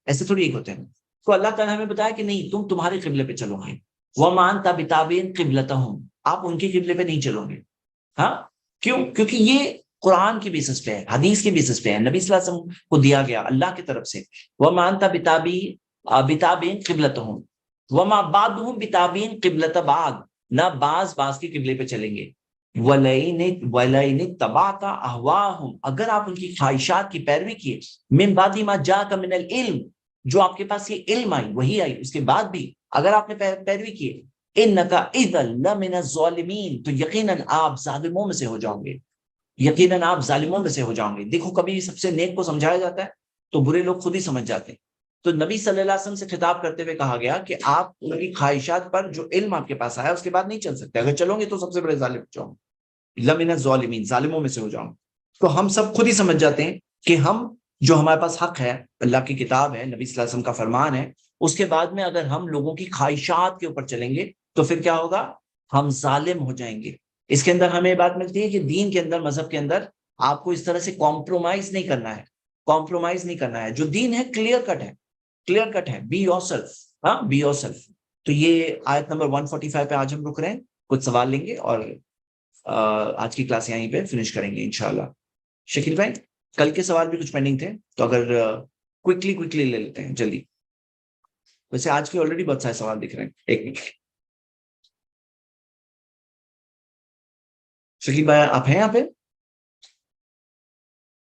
ایسے تھوڑی ایک ہوتے ہیں۔ تو اللہ تعالیٰ ہمیں بتایا کہ نہیں، تم تمہارے قبلے پہ چلو گے، وَمَا أَنْتَ بِتَابِعٍ قِبْلَتَهُمْ، آپ ان کے قبلے پہ نہیں چلو گے۔ ہاں کیوں؟ کیونکہ یہ قرآن کی بیسس پہ ہے، حدیث کی بیسس پہ ہے، نبی صلی اللہ علیہ وسلم کو دیا گیا اللہ کی طرف سے، وَمَا أَنْتَ بِتَابِعٍ قِبْلَتَهُمْ وَمَا بَعْضُهُمْ بِتَابِعٍ قِبْلَةَ بَعْضٍ، نہ بعض کے قبلے پہ چلیں گے۔ وَلَئِنِ اتَّبَعْتَ أَهْوَاءَهُمْ، اگر آپ ان کی خواہشات کی پیروی کیے، مِن بَعْدِ مَا جَاءَكَ مِنَ الْعِلْمِ، جو آپ کے پاس یہ علم آئی، وہی آئی، اس کے بعد بھی اگر آپ نے پیروی کی، اِنَّكَ إِذًا لَمِنَ الظَّالِمِينَ، تو یقیناً آپ ظالموں میں سے ہو جاؤ گے، یقیناً آپ ظالموں میں سے ہو جاؤں گے۔ دیکھو کبھی سب سے نیک کو سمجھایا جاتا ہے تو برے لوگ خود ہی سمجھ جاتے ہیں۔ تو نبی صلی اللہ علیہ وسلم سے خطاب کرتے ہوئے کہا گیا کہ آپ ان کی خواہشات پر جو علم آپ کے پاس آیا اس کے بعد نہیں چل سکتے، اگر چلو گے تو سب سے بڑے ظالم ہو جاؤں، لمن الظالمین، ظالموں میں سے ہو جاؤں۔ تو ہم سب خود ہی سمجھ جاتے ہیں کہ ہم جو ہمارے پاس حق ہے، اللہ کی کتاب ہے، نبی صلی اللہ علیہ وسلم کا فرمان ہے، اس کے بعد میں اگر ہم لوگوں کی خواہشات کے اوپر چلیں گے تو پھر کیا ہوگا؟ ہم ظالم ہو جائیں گے۔ اس کے اندر ہمیں بات ملتی ہے کہ دین کے اندر، مذہب کے اندر آپ کو اس طرح سے کمپرومائز نہیں کرنا ہے، کمپرومائز نہیں کرنا ہے، جو دین ہے کلیئر کٹ ہے، کلیئر کٹ ہے، بی یور سیلف، ہاں بی یور سیلف۔ تو یہ آیت نمبر 145 پہ آج ہم رک رہے ہیں، کچھ سوال لیں گے اور آج کی کلاس یہیں پہ فنش کریں گے انشاءاللہ. شکیل بھائی کل کے سوال بھی کچھ پینڈنگ تھے تو اگر کوئکلی لے لیتے ہیں جلدی. ویسے آج کے آلریڈی بہت سارے سوال دکھ رہے ہیں. ایک منٹ شکیل بھائی آپ ہیں یہاں پہ؟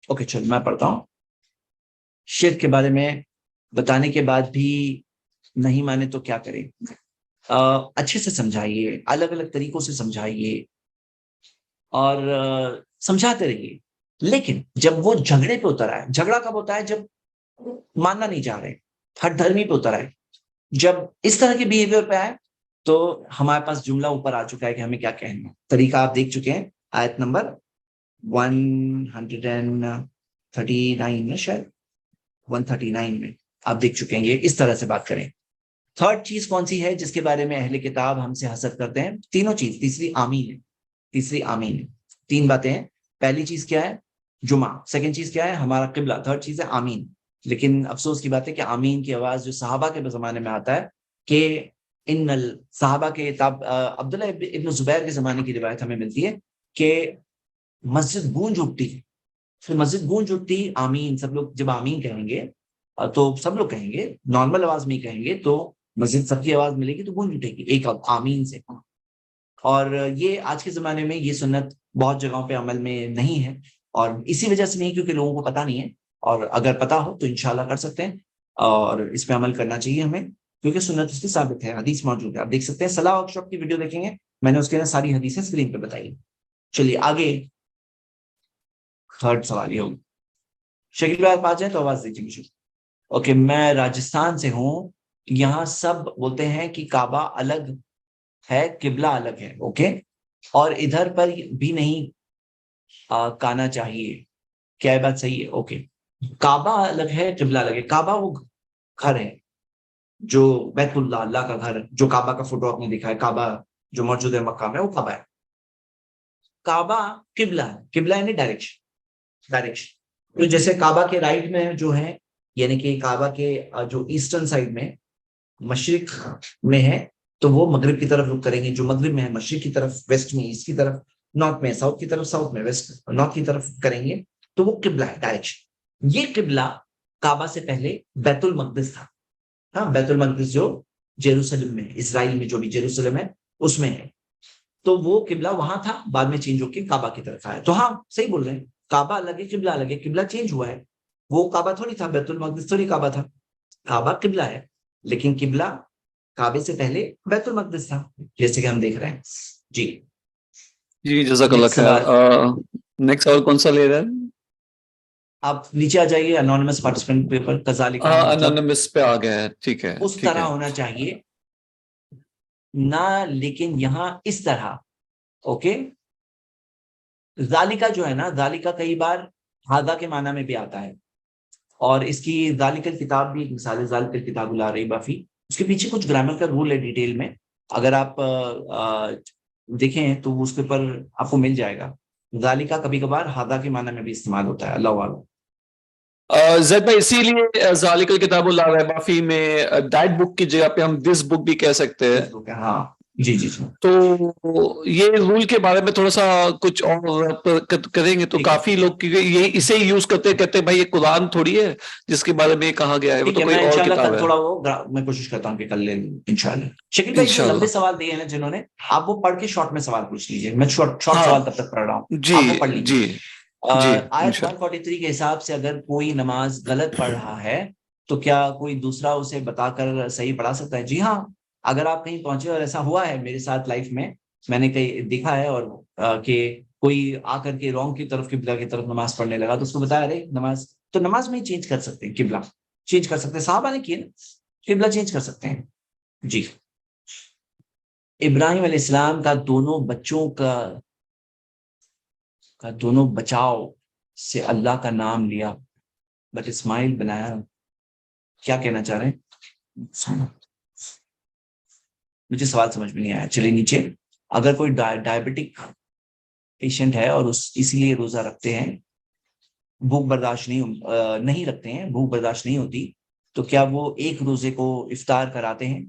اوکے چل میں پڑھتا ہوں. شرک کے بارے میں بتانے کے بعد بھی نہیں مانے تو کیا کریں؟ اچھے سے سمجھائیے, الگ الگ طریقوں سے سمجھائیے اور سمجھاتے رہیے. لیکن جب وہ جھگڑے پہ اتر آئے, جھگڑا کب ہوتا ہے؟ جب ماننا نہیں چاہ رہے, ہر دھرمی پہ اتر آئے, جب اس طرح کے بیہیویئر پہ آئے تو ہمارے پاس جملہ اوپر آ چکا ہے کہ ہمیں کیا کہنا. طریقہ آپ دیکھ چکے ہیں آیت نمبر 139 میں, شاید 139 میں آپ دیکھ چکے ہیں. یہ اس طرح سے بات کریں. تھرڈ چیز کون سی ہے جس کے بارے میں اہل کتاب ہم سے حسد کرتے ہیں؟ تینوں چیز. تیسری آمین ہے. تین باتیں ہیں. پہلی چیز کیا ہے؟ جمعہ. سیکنڈ چیز کیا ہے؟ ہمارا قبلہ. تھرڈ چیز ہے آمین. لیکن افسوس کی بات ہے کہ آمین کی آواز جو صحابہ کے زمانے میں آتا ہے کہ صحابہ کے عبداللہ ابن زبیر کے زمانے کی روایت ہمیں ملتی ہے کہ مسجد گونج اٹھتی, پھر مسجد گونج اٹھتی, آمین, سب لوگ جب آمین کہیں گے تو سب لوگ کہیں گے, نارمل آواز میں ہی کہیں گے تو مسجد سب کی آواز ملے گی تو گونج اٹھے گی ایک آمین سے. اور یہ آج کے زمانے میں یہ سنت بہت جگہوں پہ عمل میں نہیں ہے, اور اسی وجہ سے نہیں کیونکہ لوگوں کو پتہ نہیں ہے, اور اگر پتہ ہو تو انشاءاللہ کر سکتے ہیں اور اس پہ عمل کرنا چاہیے ہمیں, کیونکہ سنت اس کی ثابت ہے, حدیث موجود ہے. آپ دیکھ سکتے ہیں صلاح ورک شاپ کی ویڈیو دیکھیں گے, میں نے اس کے اندر ساری حدیثیں اسکرین پہ بتائی. چلیے آگے تھرڈ سوال یہ ہوگا. شکیل بھائی آپ آ جائیں تو آواز دیجیے مجھے. اوکے, میں راجستھان سے ہوں, یہاں سب بولتے ہیں کہ کعبہ الگ ہے, قبلہ الگ ہے. اوکے, اور ادھر پر بھی نہیں کانا چاہیے, کیا یہ بات صحیح ہے؟ اوکے, کعبہ الگ ہے, قبلہ الگ ہے. کعبہ وہ گھر ہے جو بیت اللہ, اللہ کا گھر, جو کعبہ کا فوٹو آپ نے دکھا ہے, کعبہ جو موجود ہے مکہ میں, وہ کعبہ ہے. کعبہ قبلہ ہے, قبلہ یعنی ڈائریکشن. تو جیسے کعبہ کے رائٹ میں جو ہے, یعنی کہ کعبہ کے جو ایسٹرن سائڈ میں مشرق میں ہے تو وہ مغرب کی طرف رخ کریں گے, جو مغرب میں ہے مشرق کی طرف, ویسٹ میں ایسٹ کی طرف, نارتھ میں ساؤتھ کی طرف, ساؤتھ میں ویسٹ نارتھ کی طرف کریں گے, تو وہ قبلہ ہے, ڈائریکشن. یہ قبلہ کعبہ سے پہلے بیت المقدس تھا. ہاں, بیت المقدس جو جیروسلم میں, اسرائیل میں جو بھی جیروسلم ہے اس میں ہے, تو وہ قبلہ وہاں تھا, بعد میں چینج ہو کے کعبہ کی طرف آیا. تو ہاں صحیح بول رہے ہیں, کعبہ الگ ہے, قبلہ الگ ہے. قبلہ چینج ہوا ہے, وہ کعبہ تھوڑی تھا, بیت المقدس تھوڑی کعبہ تھا. کعبہ قبلہ ہے, لیکن قبلہ کعبے سے پہلے بیت المقدس تھا, جیسے کہ ہم دیکھ رہے ہیں. جی جزاک اللہ نیکسٹ خیر. سوال. نیکسٹ سوال کون سا لے رہے ہیں؟ آپ نیچے آ جائیے, انانیمس پارٹیسپینٹ پیپر کذالک کا مطلب انونیمس پہ آ گیا ہے. ٹھیک ہے, اس طرح ہونا چاہیے نہ, لیکن یہاں اس طرح. اوکے, ذالکہ جو ہے نا, ذالکہ کئی بار ہاذا کے معنی میں بھی آتا ہے, اور اس کی ذالک کتاب بھی ایک مثال ہے, ذالک کتاب لا ریب فیہ. اس کے پیچھے کچھ گرامر کا رول ہے ڈیٹیل میں, اگر آپ دیکھیں تو اس کے اوپر آپ کو مل جائے گا. ذالکہ کبھی کبھار ہاذا کے معنی میں بھی استعمال ہوتا ہے, اللہ اعلم. زید بھائی اسی لیے ذالک الکتاب لا ریب فیہ میں دیٹ بک کی جگہ پہ ہم دس بک بھی کہہ سکتے ہیں. ہاں جی جی جی. تو یہ رول کے بارے میں تھوڑا سا کچھ اور کریں گے تو کافی لوگ یہ اسے یوز کرتے کہتے ہیں بھائی یہ قرآن تھوڑی ہے جس کے بارے میں یہ کہا گیا ہے, وہ تو کوئی اور کتاب ہے. تھوڑا وہ میں کوشش کرتا ہوں کہ کل لے لوں انشاءاللہ. شکیل بھائی جو لمبے سوال دیے ہیں جنہوں نے, آپ وہ پڑھ کے شارٹ میں سوال پوچھ لیجیے. میں شارٹ سوال تب تک پڑھ رہا ہوں, آپ وہ پڑھ لیجیے. آیت 143 کے حساب سے اگر کوئی نماز غلط پڑھ رہا ہے تو کیا کوئی دوسرا اسے بتا کر صحیح پڑھا سکتا ہے؟ جی ہاں, اگر آپ کہیں پہنچے, اور ایسا ہوا ہے میرے ساتھ لائف میں نے کہیں دیکھا ہے, اور کہ کوئی آ کر کے رونگ کی طرف, قبلہ کی طرف نماز پڑھنے لگا, تو اس کو بتایا ارے نماز تو نماز میں ہی چینج کر سکتے ہیں, قبلہ چینج کر سکتے ہیں, صحابہ نے کیے نا, قبلہ چینج کر سکتے ہیں. جی, ابراہیم علیہ السلام کا دونوں بچوں کا دونوں بچاؤ سے اللہ کا نام لیا بٹ اسماعیل بنایا, کیا کہنا چاہ رہے ہیں؟ مجھے سوال سمجھ میں نہیں آیا. چلیے نیچے, اگر کوئی ڈائبٹک پیشنٹ ہے اور اسی لیے روزہ رکھتے ہیں, بھوک برداشت نہیں رکھتے ہیں, بھوک برداشت نہیں ہوتی, تو کیا وہ ایک روزے کو افطار کراتے ہیں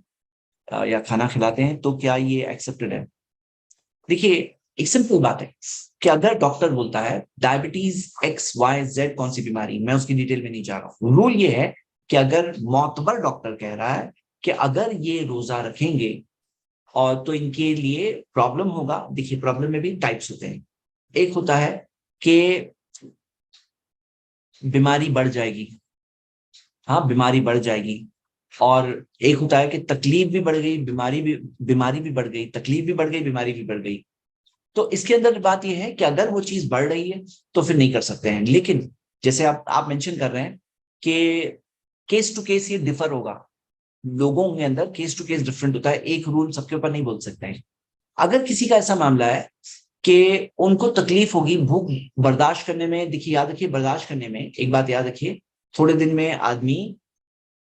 یا کھانا کھلاتے ہیں, تو کیا یہ ایکسیپٹڈ ہے؟ دیکھیے ایک سمپل بات ہے کہ اگر ڈاکٹر بولتا ہے ڈائبٹیز XYZ کون سی بیماری، میں اس کی ڈیٹیل میں نہیں جا رہا ہوں، رول یہ ہے کہ اگر معتبر ڈاکٹر کہہ رہا ہے کہ اگر یہ روزہ رکھیں گے اور تو ان کے لیے پرابلم ہوگا. دیکھیے پرابلم میں بھی ٹائپس ہوتے ہیں. ایک ہوتا ہے کہ بیماری بڑھ جائے گی، ہاں بیماری بڑھ جائے گی، اور ایک ہوتا ہے کہ تکلیف بھی بڑھ گئی، بیماری بھی بڑھ گئی، تکلیف بھی بڑھ گئی، بیماری بھی بڑھ گئی. تو اس کے اندر بات یہ ہے کہ اگر وہ چیز بڑھ رہی ہے تو پھر نہیں کر سکتے ہیں. لیکن جیسے آپ مینشن کر رہے ہیں کہ کیس ٹو کیس یہ ڈفر ہوگا، لوگوں کے اندر کیس ٹو کیس ڈفرنٹ ہوتا ہے، ایک رول سب کے اوپر نہیں بول سکتے ہیں. اگر کسی کا ایسا معاملہ ہے کہ ان کو تکلیف ہوگی بھوک برداشت کرنے میں، دیکھیے یاد رکھیے برداشت کرنے میں ایک بات یاد رکھیے، تھوڑے دن میں آدمی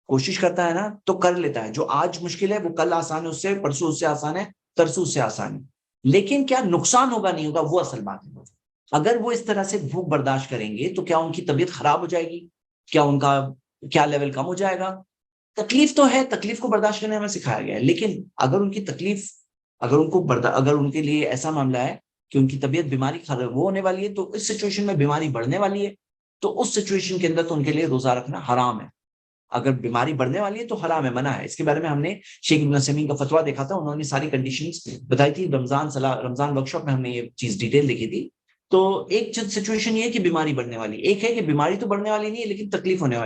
کوشش کرتا ہے نا تو کر لیتا ہے. جو آج مشکل ہے وہ کل آسان ہے، اس سے پرسوں اس سے آسان ہے، ترسوں اس سے آسان ہے. لیکن کیا نقصان ہوگا نہیں ہوگا وہ اصل بات ہے. اگر وہ اس طرح سے بھوک برداشت کریں گے تو کیا ان کی طبیعت خراب ہو جائے گی؟ کیا ان کا کیا لیول کم ہو جائے گا؟ تکلیف تو ہے، تکلیف کو برداشت کرنے ہمیں سکھایا گیا ہے. لیکن اگر ان کی تکلیف، اگر ان کے لیے ایسا معاملہ ہے کہ ان کی طبیعت بیماری وہ ہونے والی ہے، تو اس سچویشن میں بیماری بڑھنے والی ہے، تو اس سچویشن کے اندر تو ان کے لیے روزہ رکھنا حرام ہے. اگر بیماری بڑھنے والی ہے تو حرام ہے، منع ہے. اس کے بارے میں ہم نے شیخ ابن عثیمین کا فتویٰ دیکھا تھا، انہوں نے ساری کنڈیشنز بتائی تھی. رمضان ورک شاپ میں ہم نے یہ چیز ڈیٹیل دیکھی تھی. تو ایک سچویشن یہ ہے کہ بیماری بڑھنے والی، ایک ہے کہ بیماری تو بڑھنے والی نہیں ہے لیکن تکلیف ہونے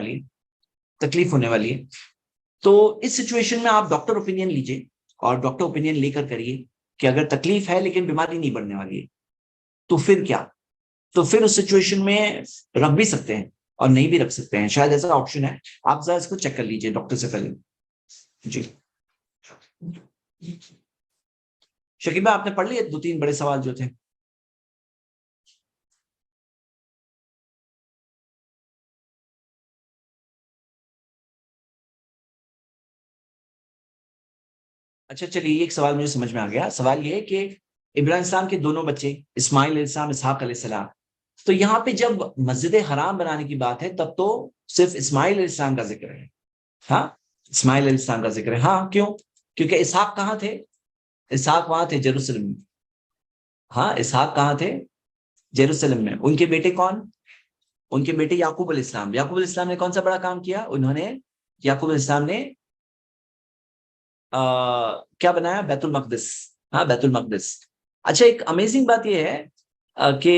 والی ہے. تو اس سچویشن میں آپ ڈاکٹر اوپینین لیجئے، اور ڈاکٹر اوپینین لے کر کریے کہ اگر تکلیف ہے لیکن بیماری نہیں بڑھنے والی ہے تو پھر کیا؟ تو پھر اس سچویشن میں رکھ بھی سکتے ہیں اور نہیں بھی رکھ سکتے ہیں، شاید ایسا آپشن ہے. آپ ذرا اس کو چیک کر لیجئے ڈاکٹر سے پہلے. جی شکیبہ آپ نے پڑھ لیے 2-3 بڑے سوال جو تھے؟ اچھا چلیے ایک سوال مجھے سمجھ میں آ گیا. سوال یہ ہے کہ ابراہیم السلام کے دونوں بچے اسماعیل علیہ السلام، اسحاق علیہ السلام، تو یہاں پہ جب مسجد حرام بنانے کی بات ہے تب تو صرف اسماعیل علیہ السلام کا ذکر ہے. ہاں اسماعیل علیہ السلام کا ذکر ہے. ہاں کیوں؟ کیونکہ اسحاق کہاں تھے؟ اسحاق وہاں تھے جیروسلم میں. ہاں اسحاق کہاں تھے؟ جیروسلم میں. ان کے بیٹے کون؟ ان کے بیٹے یعقوب علیہ السلام. یعقوب علیہ السلام نے کون سا بڑا کام کیا؟ یعقوب علیہ السلام نے کیا بنایا؟ بیت المقدس. ہاں بیت المقدس. اچھا ایک امیزنگ بات یہ ہے کہ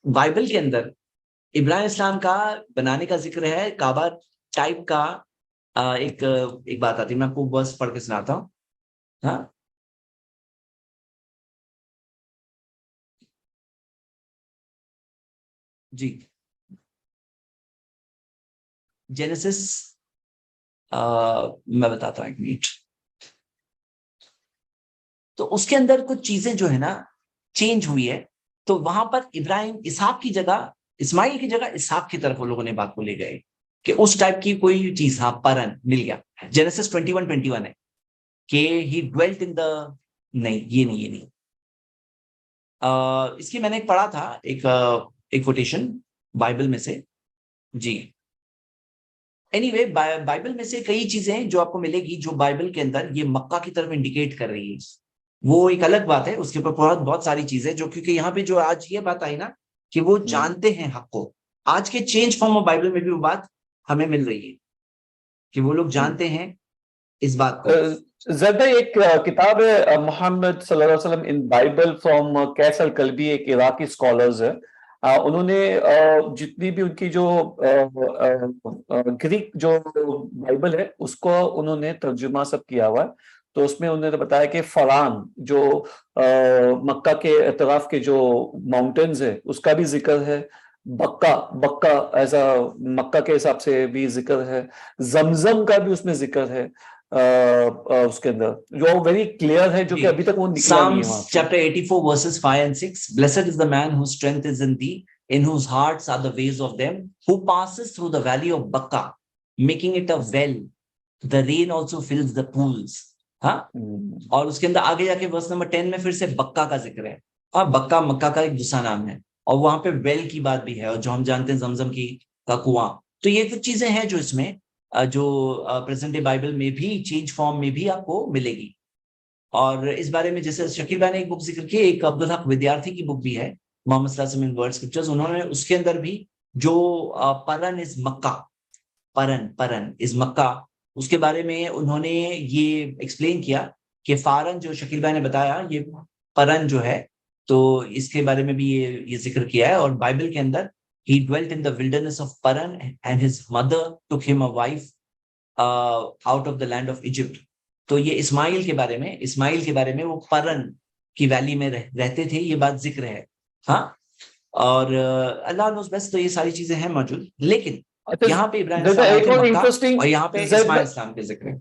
بائبل کے اندر ابراہیم اسلام کا بنانے کا ذکر ہے، کعبہ ٹائپ کا. ایک بات آتی ہے، میں آپ کو بس پڑھ کے سناتا ہوں. ہاں جی جینیسس میں بتاتا ہوں ایک منٹ. تو اس کے اندر کچھ چیزیں جو ہے نا چینج ہوئی ہے، تو وہاں پر ابراہیم اسحاق کی جگہ، اسماعیل کی جگہ اسحاق کی طرف وہ لوگوں نے بات کو لے گئے کہ اس ٹائپ کی کوئی چیز. ہاں پرن مل گیا. جینیسس 21:21 ہے کہ ہی ڈویلٹ ان دا، نہیں یہ نہیں. اس کی میں نے پڑھا تھا ایک کوٹیشن بائبل میں سے. جی اینی وے بائبل میں سے کئی چیزیں جو آپ کو ملے گی جو بائبل کے اندر یہ مکہ کی طرف انڈیکیٹ کر رہی ہے. وہ ایک الگ بات ہے، اس کے اوپر بہت ساری چیزیں جو، کیونکہ یہاں پہ جو آج یہ بات آئی نا کہ وہ جانتے ہیں حق کو، آج کے چینج فارم آف بائبل میں بھی وہ بات ہمیں مل رہی ہے کہ وہ لوگ جانتے ہیں اس بات کو. زیادہ ایک کتاب ہے محمد صلی اللہ علیہ وسلم ان بائبل فرام کیس الکلبی، ایک عراقی اسکالرز ہے. انہوں نے جتنی بھی ان کی جو گریک جو بائبل ہے اس کو انہوں نے ترجمہ سب کیا ہوا ہے. تو اس میں انہوں نے بتایا کہ فران جو مکہ کے اطراف کے جو ماؤنٹینز ہے اس کا بھی ذکر ہے. بکہ ایسا مکہ کے حساب سے بھی ذکر ہے. زمزم کا بھی اس میں ذکر ہے اس کے اندر جو ویری کلیئر ہے، جو کہ ابھی تک وہ نکلا نہیں ہے وہاں سے. Chapter 84 verses 5 and 6. Blessed is the man whose strength is in thee, in whose hearts are the ways of them, who passes through the valley of Bakkah, making it a well. The rain also fills the pools. ہاں اور اس کے اندر آگے جا کے verse number 10 میں پھر سے بکہ کا ذکر ہے. اور بکہ مکہ کا ایک دوسرا نام ہے، اور وہاں پہ ویل کی بات بھی ہے، اور جو ہم جانتے ہیں زمزم کی کا کنواں. تو یہ کچھ چیزیں ہیں جو اس میں جو پریزنٹ ڈے بائبل میں بھی چینج فارم میں بھی آپ کو ملے گی. اور اس بارے میں جیسے شکیل بھائی نے ایک بک ذکر کی, ایک عبدالحق ودیارتھی کی بک بھی ہے, محمد صلی اللہ علیہ وسلم ورڈ اسکرپچرز, انہوں نے اس کے اندر بھی جو پرن از مکہ, پرن از مکہ, اس کے بارے میں انہوں نے یہ ایکسپلین کیا کہ فارن جو شکیل بھائی نے بتایا یہ پرن جو ہے, تو اس کے بارے میں بھی یہ ذکر کیا ہے. اور بائبل کے اندر he dwelt in the wilderness of Paran and his mother took him a wife out of the land of Egypt. تو یہ اسماعیل کے بارے میں وہ پرن کی ویلی میں رہتے تھے, یہ بات ذکر ہے. ہاں, اور اللہ نوز بیسٹ, تو یہ ساری چیزیں ہیں موجود, لیکن یہاں پہ ابراہیم السلام آئے تھے مکہ, اور یہاں پہ اسماعیل السلام کے ذکر ہے.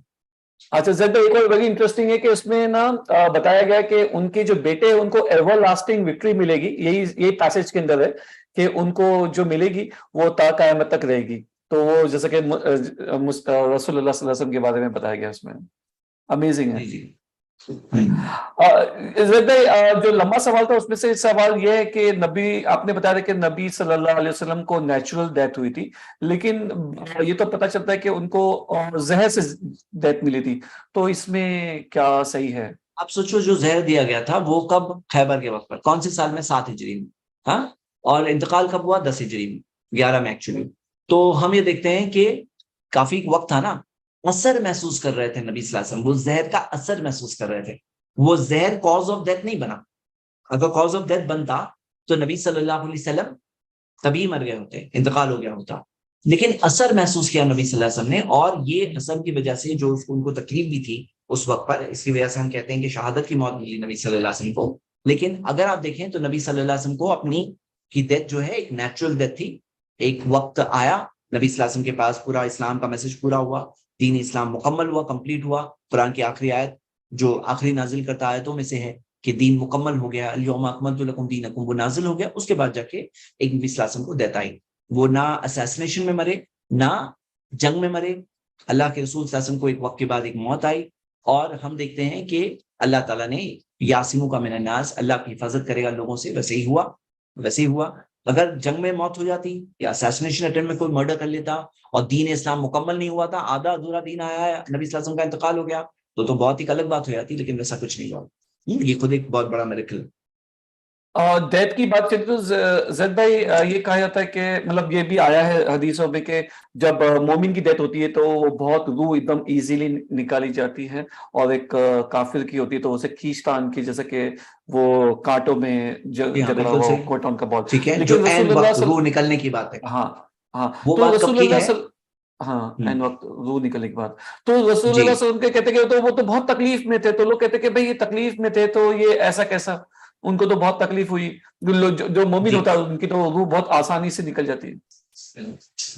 اچھا زید ایک اور بڑی انٹرسٹنگ ہے کہ اس میں نا بتایا گیا کہ ان کے جو بیٹے ہیں ان کو ایور لاسٹنگ وکٹری ملے گی, یہی پیسج کے اندر ہے کہ ان کو جو ملے گی وہ تا قیامت تک رہے گی. تو وہ جیسا کہ رسول اللہ صلی اللہ علیہ وسلم کے بارے میں بتایا گیا اس میں. امیزنگ ہے. جو لمبا سوال تھا اس میں سے سوال یہ ہے کہ نبی, آپ نے بتایا کہ نبی صلی اللہ علیہ وسلم کو نیچرل ڈیتھ ہوئی تھی, لیکن یہ تو پتہ چلتا ہے کہ ان کو زہر سے ڈیتھ ملی تھی, تو اس میں کیا صحیح ہے؟ آپ سوچو جو زہر دیا گیا تھا وہ کب, خیبر کے وقت پر, کون سے سال میں, 7 ہجری میں, ہاں, اور انتقال کب ہوا, 10 ہجری میں, 11 میں ایکچولی. تو ہم یہ دیکھتے ہیں کہ کافی وقت تھا نا, اثر محسوس کر رہے تھے نبی صلی اللہ علیہ وسلم, وہ زہر کا اثر محسوس کر رہے تھے. وہ زہر کاز آف ڈیتھ نہیں بنا, اگر کاز آف ڈیتھ بنتا تو نبی صلی اللہ علیہ وسلم تبھی مر گئے ہوتے, انتقال ہو گیا ہوتا. لیکن اثر محسوس کیا نبی صلی اللہ علیہ وسلم نے, اور یہ اثر کی وجہ سے جو ان کو تکلیف بھی تھی اس وقت پر, اس کی وجہ سے ہم کہتے ہیں کہ شہادت کی موت ملی نبی صلی اللہ علیہ وسلم کو. لیکن اگر آپ دیکھیں تو نبی صلی اللہ علیہ وسلم کو اپنی کی ڈیتھ جو ہے ایک نیچرل ڈیتھ تھی. ایک وقت آیا نبی صلی اللہ علیہ وسلم کے پاس, پورا اسلام کا میسج پورا ہوا, دین اسلام مکمل ہوا, کمپلیٹ ہوا. قرآن کی آخری آیت جو آخری نازل کرتا آیتوں میں سے ہے کہ دین مکمل ہو گیا, الیوم اکملت لکم دینکم, وہ نازل ہو گیا. اس کے بعد جا کے ایک نبی صلی اللہ علیہ وسلم کو ڈیتھ آئی. وہ نہ اسیسنیشن میں مرے, نہ جنگ میں مرے. اللہ کے رسول صلی اللہ علیہ وسلم کو ایک وقت کے بعد ایک موت آئی, اور ہم دیکھتے ہیں کہ اللہ تعالیٰ نے یاسموں کا من الناس, اللہ کی حفاظت کرے گا لوگوں سے, ویسے ہی ہوا. اگر جنگ میں موت ہو جاتی یا اسیسنیشن اٹیمپٹ میں کوئی مرڈر کر لیتا اور دین اسلام مکمل نہیں ہوا تھا, آدھا ادھورا دین آیا ہے, نبی صلی اللہ علیہ وسلم کا انتقال ہو گیا, تو بہت ہی الگ بات ہو جاتی. لیکن ویسا کچھ نہیں ہوا. یہ خود ایک بہت بڑا میریکل. ڈیتھ کی بات کریں تو زید بھائی یہ کہا جاتا ہے کہ مطلب یہ بھی آیا ہے حدیثوں میں کہ جب مومن کی ڈیتھ ہوتی ہے تو وہ بہت روح ایک دم ایزیلی نکالی جاتی ہے, اور ایک کافر کی ہوتی ہے تو اسے کھینچتان کی, جیسے کہ وہ کانٹوں میں جگڑا ہوا کوٹون کا بال. ٹھیک ہے, جو لیکن عین رسول وقت اللہ روح نکلنے کی بات ہے, ہاں وہ تو بات رسول کب کی اللہ ہے, عین وقت روح نکلنے کی بات. تو رسول جی اللہ صلی اللہ علیہ وسلم کہتے کہ تو وہ تو بہت تکلیف میں تھے, تو لوگ کہتے کہ بھئی یہ تکلیف میں تھے تو یہ ایسا کیسا, ان کو تو بہت تکلیف ہوئی. جو مومن جی ہوتا ہے ان کی تو روح بہت آسانی سے نکل جاتی ہے.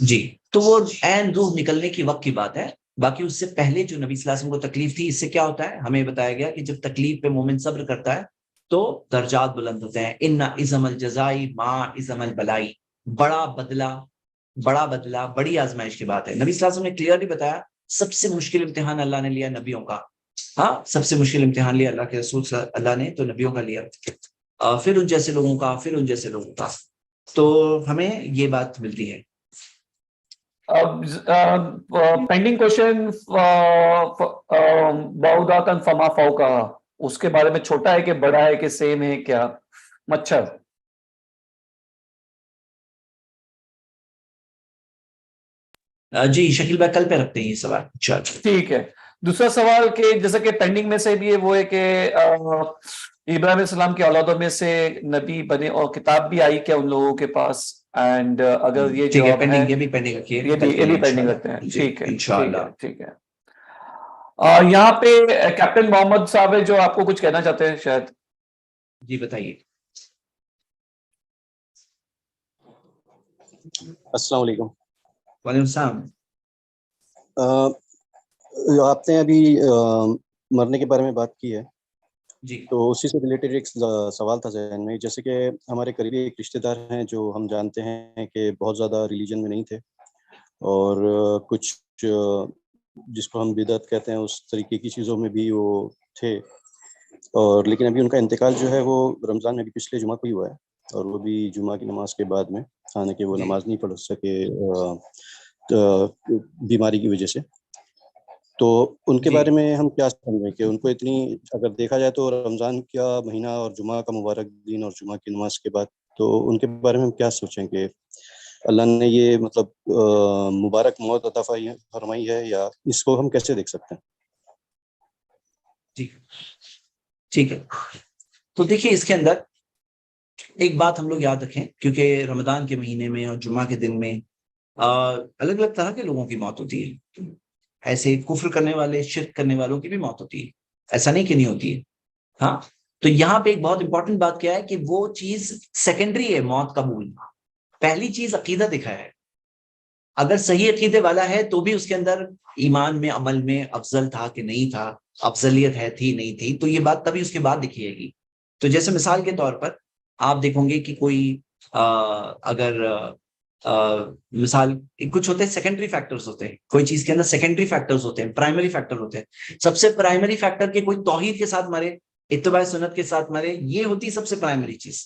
جی, تو وہ عین روح نکلنے کی وقت کی بات ہے. باقی اس سے پہلے جو نبی صلی اللہ علیہ وسلم کو تکلیف تھی, اس سے کیا ہوتا ہے, ہمیں بتایا گیا کہ جب تکلیف پہ مومن صبر کرتا ہے تو درجات بلند ہوتے ہیں. ان عظم الجزائی ما عظم البلائی, بڑا بدلہ بڑی آزمائش کی بات ہے. نبی صلی اللہ علیہ وسلم نے کلیئرلی بتایا سب سے مشکل امتحان اللہ نے لیا نبیوں کا. ہاں, سب سے مشکل امتحان لیا اللہ کے رسول اللہ نے, تو نبیوں کا لیا, پھر ان جیسے لوگوں کا, تو ہمیں یہ بات ملتی ہے. پینڈنگ کوشچن بعوداتن فما فوقا, اس کے بارے میں چھوٹا ہے کہ بڑا ہے کہ سیم ہے کیا؟ مچھر. جی شکیل بھائی کل پہ رکھتے ہیں یہ سوال. ٹھیک ہے. دوسرا سوال کہ جیسا کہ پینڈنگ میں سے بھی ہے وہ ہے کہ ابراہیم علیہ السلام کی اولادوں میں سے نبی بنے اور کتاب بھی آئی کیا ان لوگوں کے پاس؟ اینڈ اگر یہ جواب ہے, یہ بھی پینڈنگ رکھیے, یہ بھی پینڈنگ رکھتے ہیں. ٹھیک ہے, انشاءاللہ. ٹھیک ہے. یہاں پہ کیپٹن محمد صاحب ہے جو آپ کو کچھ کہنا چاہتے ہیں شاید. جی بتائیے. السلام علیکم. وعلیکم السلام. آپ نے ابھی مرنے کے بارے میں بات کی ہے, جی تو اسی سے ریلیٹڈ ایک سوال تھا ذہن میں. جیسے کہ ہمارے قریبی ایک رشتہ دار ہیں جو ہم جانتے ہیں کہ بہت زیادہ ریلیجن میں نہیں تھے, اور کچھ جس کو ہم بدعت کہتے ہیں اس طریقے کی چیزوں میں بھی وہ تھے, اور لیکن ابھی ان کا انتقال جو ہے وہ رمضان میں بھی پچھلے جمعہ کو ہی ہوا ہے, اور وہ بھی جمعہ کی نماز کے بعد میں, حالانکہ وہ نماز نہیں پڑھ سکے بیماری کی وجہ سے. تو ان کے جی بارے میں ہم کیا سمجھیں کہ ان کو اتنی، اگر دیکھا جائے تو رمضان کا مہینہ اور جمعہ کا مبارک دن اور جمعہ کی نماز کے بعد، تو ان کے بارے میں ہم کیا سوچیں کہ اللہ نے یہ مطلب مبارک موت عطا فرمائی ہے، یا اس کو ہم کیسے دیکھ سکتے ہیں؟ جی ٹھیک ہے. تو دیکھیے اس کے اندر ایک بات ہم لوگ یاد رکھیں، کیونکہ رمضان کے مہینے میں اور جمعہ کے دن میں الگ الگ طرح کے لوگوں کی موت ہوتی ہے. ایسے کفر کرنے والے، شرک کرنے والوں کی بھی موت ہوتی ہے، ایسا نہیں کہ نہیں ہوتی ہے. ہاں، تو یہاں پہ ایک بہت امپورٹنٹ بات کیا ہے کہ وہ چیز سیکنڈری ہے موت قبول. پہلی چیز عقیدہ دکھایا ہے. اگر صحیح عقیدے والا ہے تو بھی اس کے اندر ایمان میں، عمل میں افضل تھا کہ نہیں تھا، افضلیت ہے تھی نہیں تھی، تو یہ بات تبھی اس کے بعد دکھی جائے گی. تو جیسے مثال کے طور پر آپ دیکھیں گے کہ کوئی اگر مثال کچھ ہوتے ہیں سیکنڈری فیکٹرز ہوتے ہیں، کوئی چیز کے اندر سیکنڈری فیکٹرز ہوتے ہیں، پرائمری فیکٹر ہوتے ہیں. سب سے پرائمری فیکٹر کہ کوئی توحید کے ساتھ مرے، اتباع سنت کے ساتھ مرے، یہ ہوتی سب سے پرائمری چیز.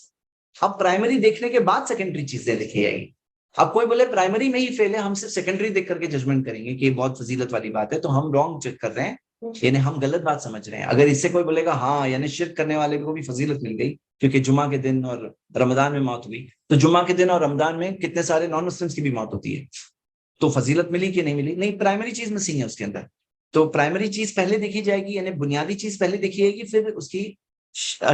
اب پرائمری دیکھنے کے بعد سیکنڈری چیزیں دیکھی جائے گی. اب کوئی بولے پرائمری میں ہی فیل ہے، ہم صرف سیکنڈری دیکھ کر کے ججمنٹ کریں گے کہ یہ بہت فضیلت والی بات ہے، تو ہم رانگ چیک کر رہے ہیں، یعنی ہم غلط بات سمجھ رہے ہیں. اگر اس سے کوئی بولے گا ہاں یعنی شرک کرنے والے کو بھی فضیلت مل گئی کیونکہ جمعہ کے دن اور رمضان میں موت ہوئی، تو جمعہ کے دن اور رمضان میں کتنے سارے نان مسلمس کی بھی موت ہوتی ہے، تو فضیلت ملی کہ نہیں ملی؟ نہیں، پرائمری چیز مسنگ ہے اس کے اندر. تو پرائمری چیز پہلے دیکھی جائے گی، یعنی بنیادی چیز پہلے دیکھی جائے گی، پھر اس کی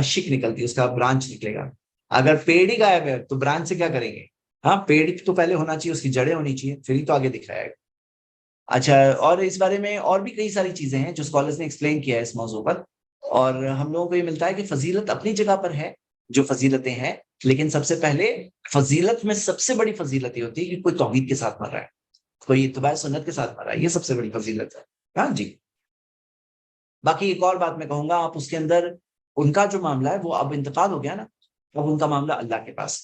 شک نکلتی ہے، اس کا برانچ نکلے گا. اگر پیڑ ہی غائب ہے تو برانچ سے کیا کریں گے؟ ہاں، پیڑ تو پہلے ہونا چاہیے، اس کی جڑیں ہونی چاہیے، پھر ہی تو آگے دکھ رہا ہے. اچھا، اور اس بارے میں اور بھی کئی ساری چیزیں ہیں جو اسکالرز نے ایکسپلین کیا ہے اس موضوع پر، اور ہم لوگوں کو یہ ملتا ہے کہ فضیلت اپنی جگہ پر ہے، جو فضیلتیں ہیں، لیکن سب سے پہلے فضیلت میں سب سے بڑی فضیلت یہ ہوتی ہے کہ کوئی توحید کے ساتھ مر رہا ہے، کوئی اتباع سنت کے ساتھ مر رہا ہے، یہ سب سے بڑی فضیلت ہے. ہاں جی. باقی ایک اور بات میں کہوں گا، آپ اس کے اندر ان کا جو معاملہ ہے وہ اب انتقال ہو گیا نا، اب ان کا معاملہ اللہ کے پاس.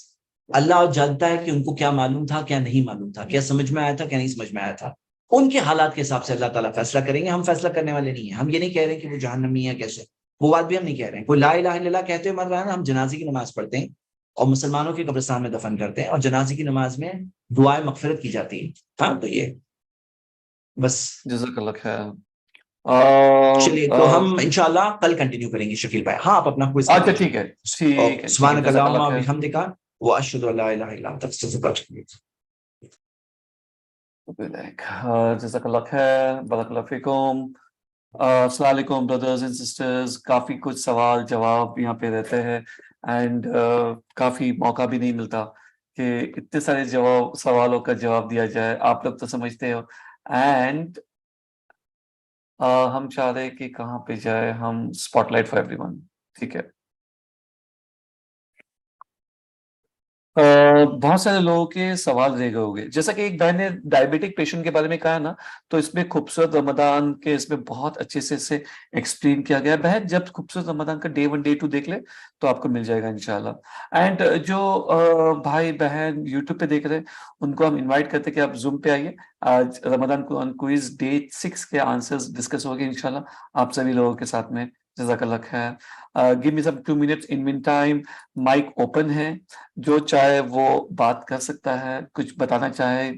اللہ جانتا ہے کہ ان کو کیا معلوم تھا، کیا نہیں معلوم تھا، کیا سمجھ میں آیا تھا، کیا نہیں سمجھ میں آیا تھا. ان کے حالات کے حساب سے اللہ تعالیٰ فیصلہ کریں گے، ہم فیصلہ کرنے والے نہیں ہیں. ہم یہ نہیں کہہ رہے کہ وہ جہنمی ہے کیسے، وہ بات بھی ہم نہیں کہہ رہے ہیں. کوئی لا الہ الا اللہ کہتے ہوئے مر رہا ہے نا، ہم جنازے کی نماز پڑھتے ہیں اور مسلمانوں کے قبرستان میں دفن کرتے ہیں، اور جنازے کی نماز میں دعائیں مغفرت کی جاتی ہے. ہاں، تو یہ بس. جزاک اللہ خیر. چلیے تو ہم انشاءاللہ کل کنٹینیو کریں گے. شکیل بھائی، ہاں آپ اپنا کوئز اچھا کر ٹھیک ہے، لیجیے. ٹھیک ہے، سبحانک جزاک اللہم اللہ و خیر. بحمدک واشہد ان لا الہ الا انت استغفرک. جزاک اللہ خیر، بارک اللہ فیکم. السلام علیکم بردرز اینڈ سسٹرز. کافی کچھ سوال جواب یہاں پہ رہتے ہیں، اینڈ کافی موقع بھی نہیں ملتا کہ اتنے سارے سوالوں کا جواب دیا جائے. آپ لوگ تو سمجھتے ہو، اینڈ ہم چاہ رہے کہ کہاں پہ جائے ہم spot light for every one. ٹھیک ہے. بہت سارے لوگوں کے سوال رہ گئے ہوگے. جیسا کہ ایک بہن نے ڈائبٹک پیشنٹ کے بارے میں کہا نا، تو اس میں خوبصورت رمضان کے اس میں بہت اچھے سے ایکسپلین کیا گیا. بہن جب خوبصورت رمضان کا ڈے 1 ڈے 2 دیکھ لے تو آپ کو مل جائے گا انشاءاللہ. اینڈ جو بھائی بہن یوٹیوب پہ دیکھ رہے ہیں ان کو ہم انوائٹ کرتے کہ آپ زوم پہ آئیے. آج رمضان کوئز ڈے 6 کے آنسرز ڈسکس ہوگے انشاءاللہ آپ سبھی لوگوں کے ساتھ میں. جزاک اللہ خیر. گیو می سم 2 minutes. ان مین ٹائم مائک اوپن ہے، جو چاہے وہ بات کر سکتا ہے، کچھ بتانا چاہے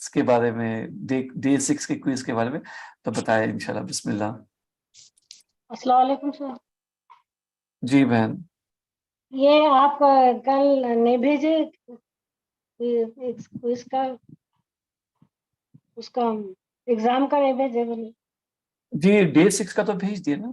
اس کے بارے میں، ڈے 6 کے کوئز کے بارے میں تو بتائے انشاءاللہ. بسم اللہ. السلام علیکم سر. جی بہن. یہ آپ کل نہیں بھیجے اس کا ایگزام کا نہیں بھیجے بولے؟ جی ڈے 6 کا تو بھیج دیے نا.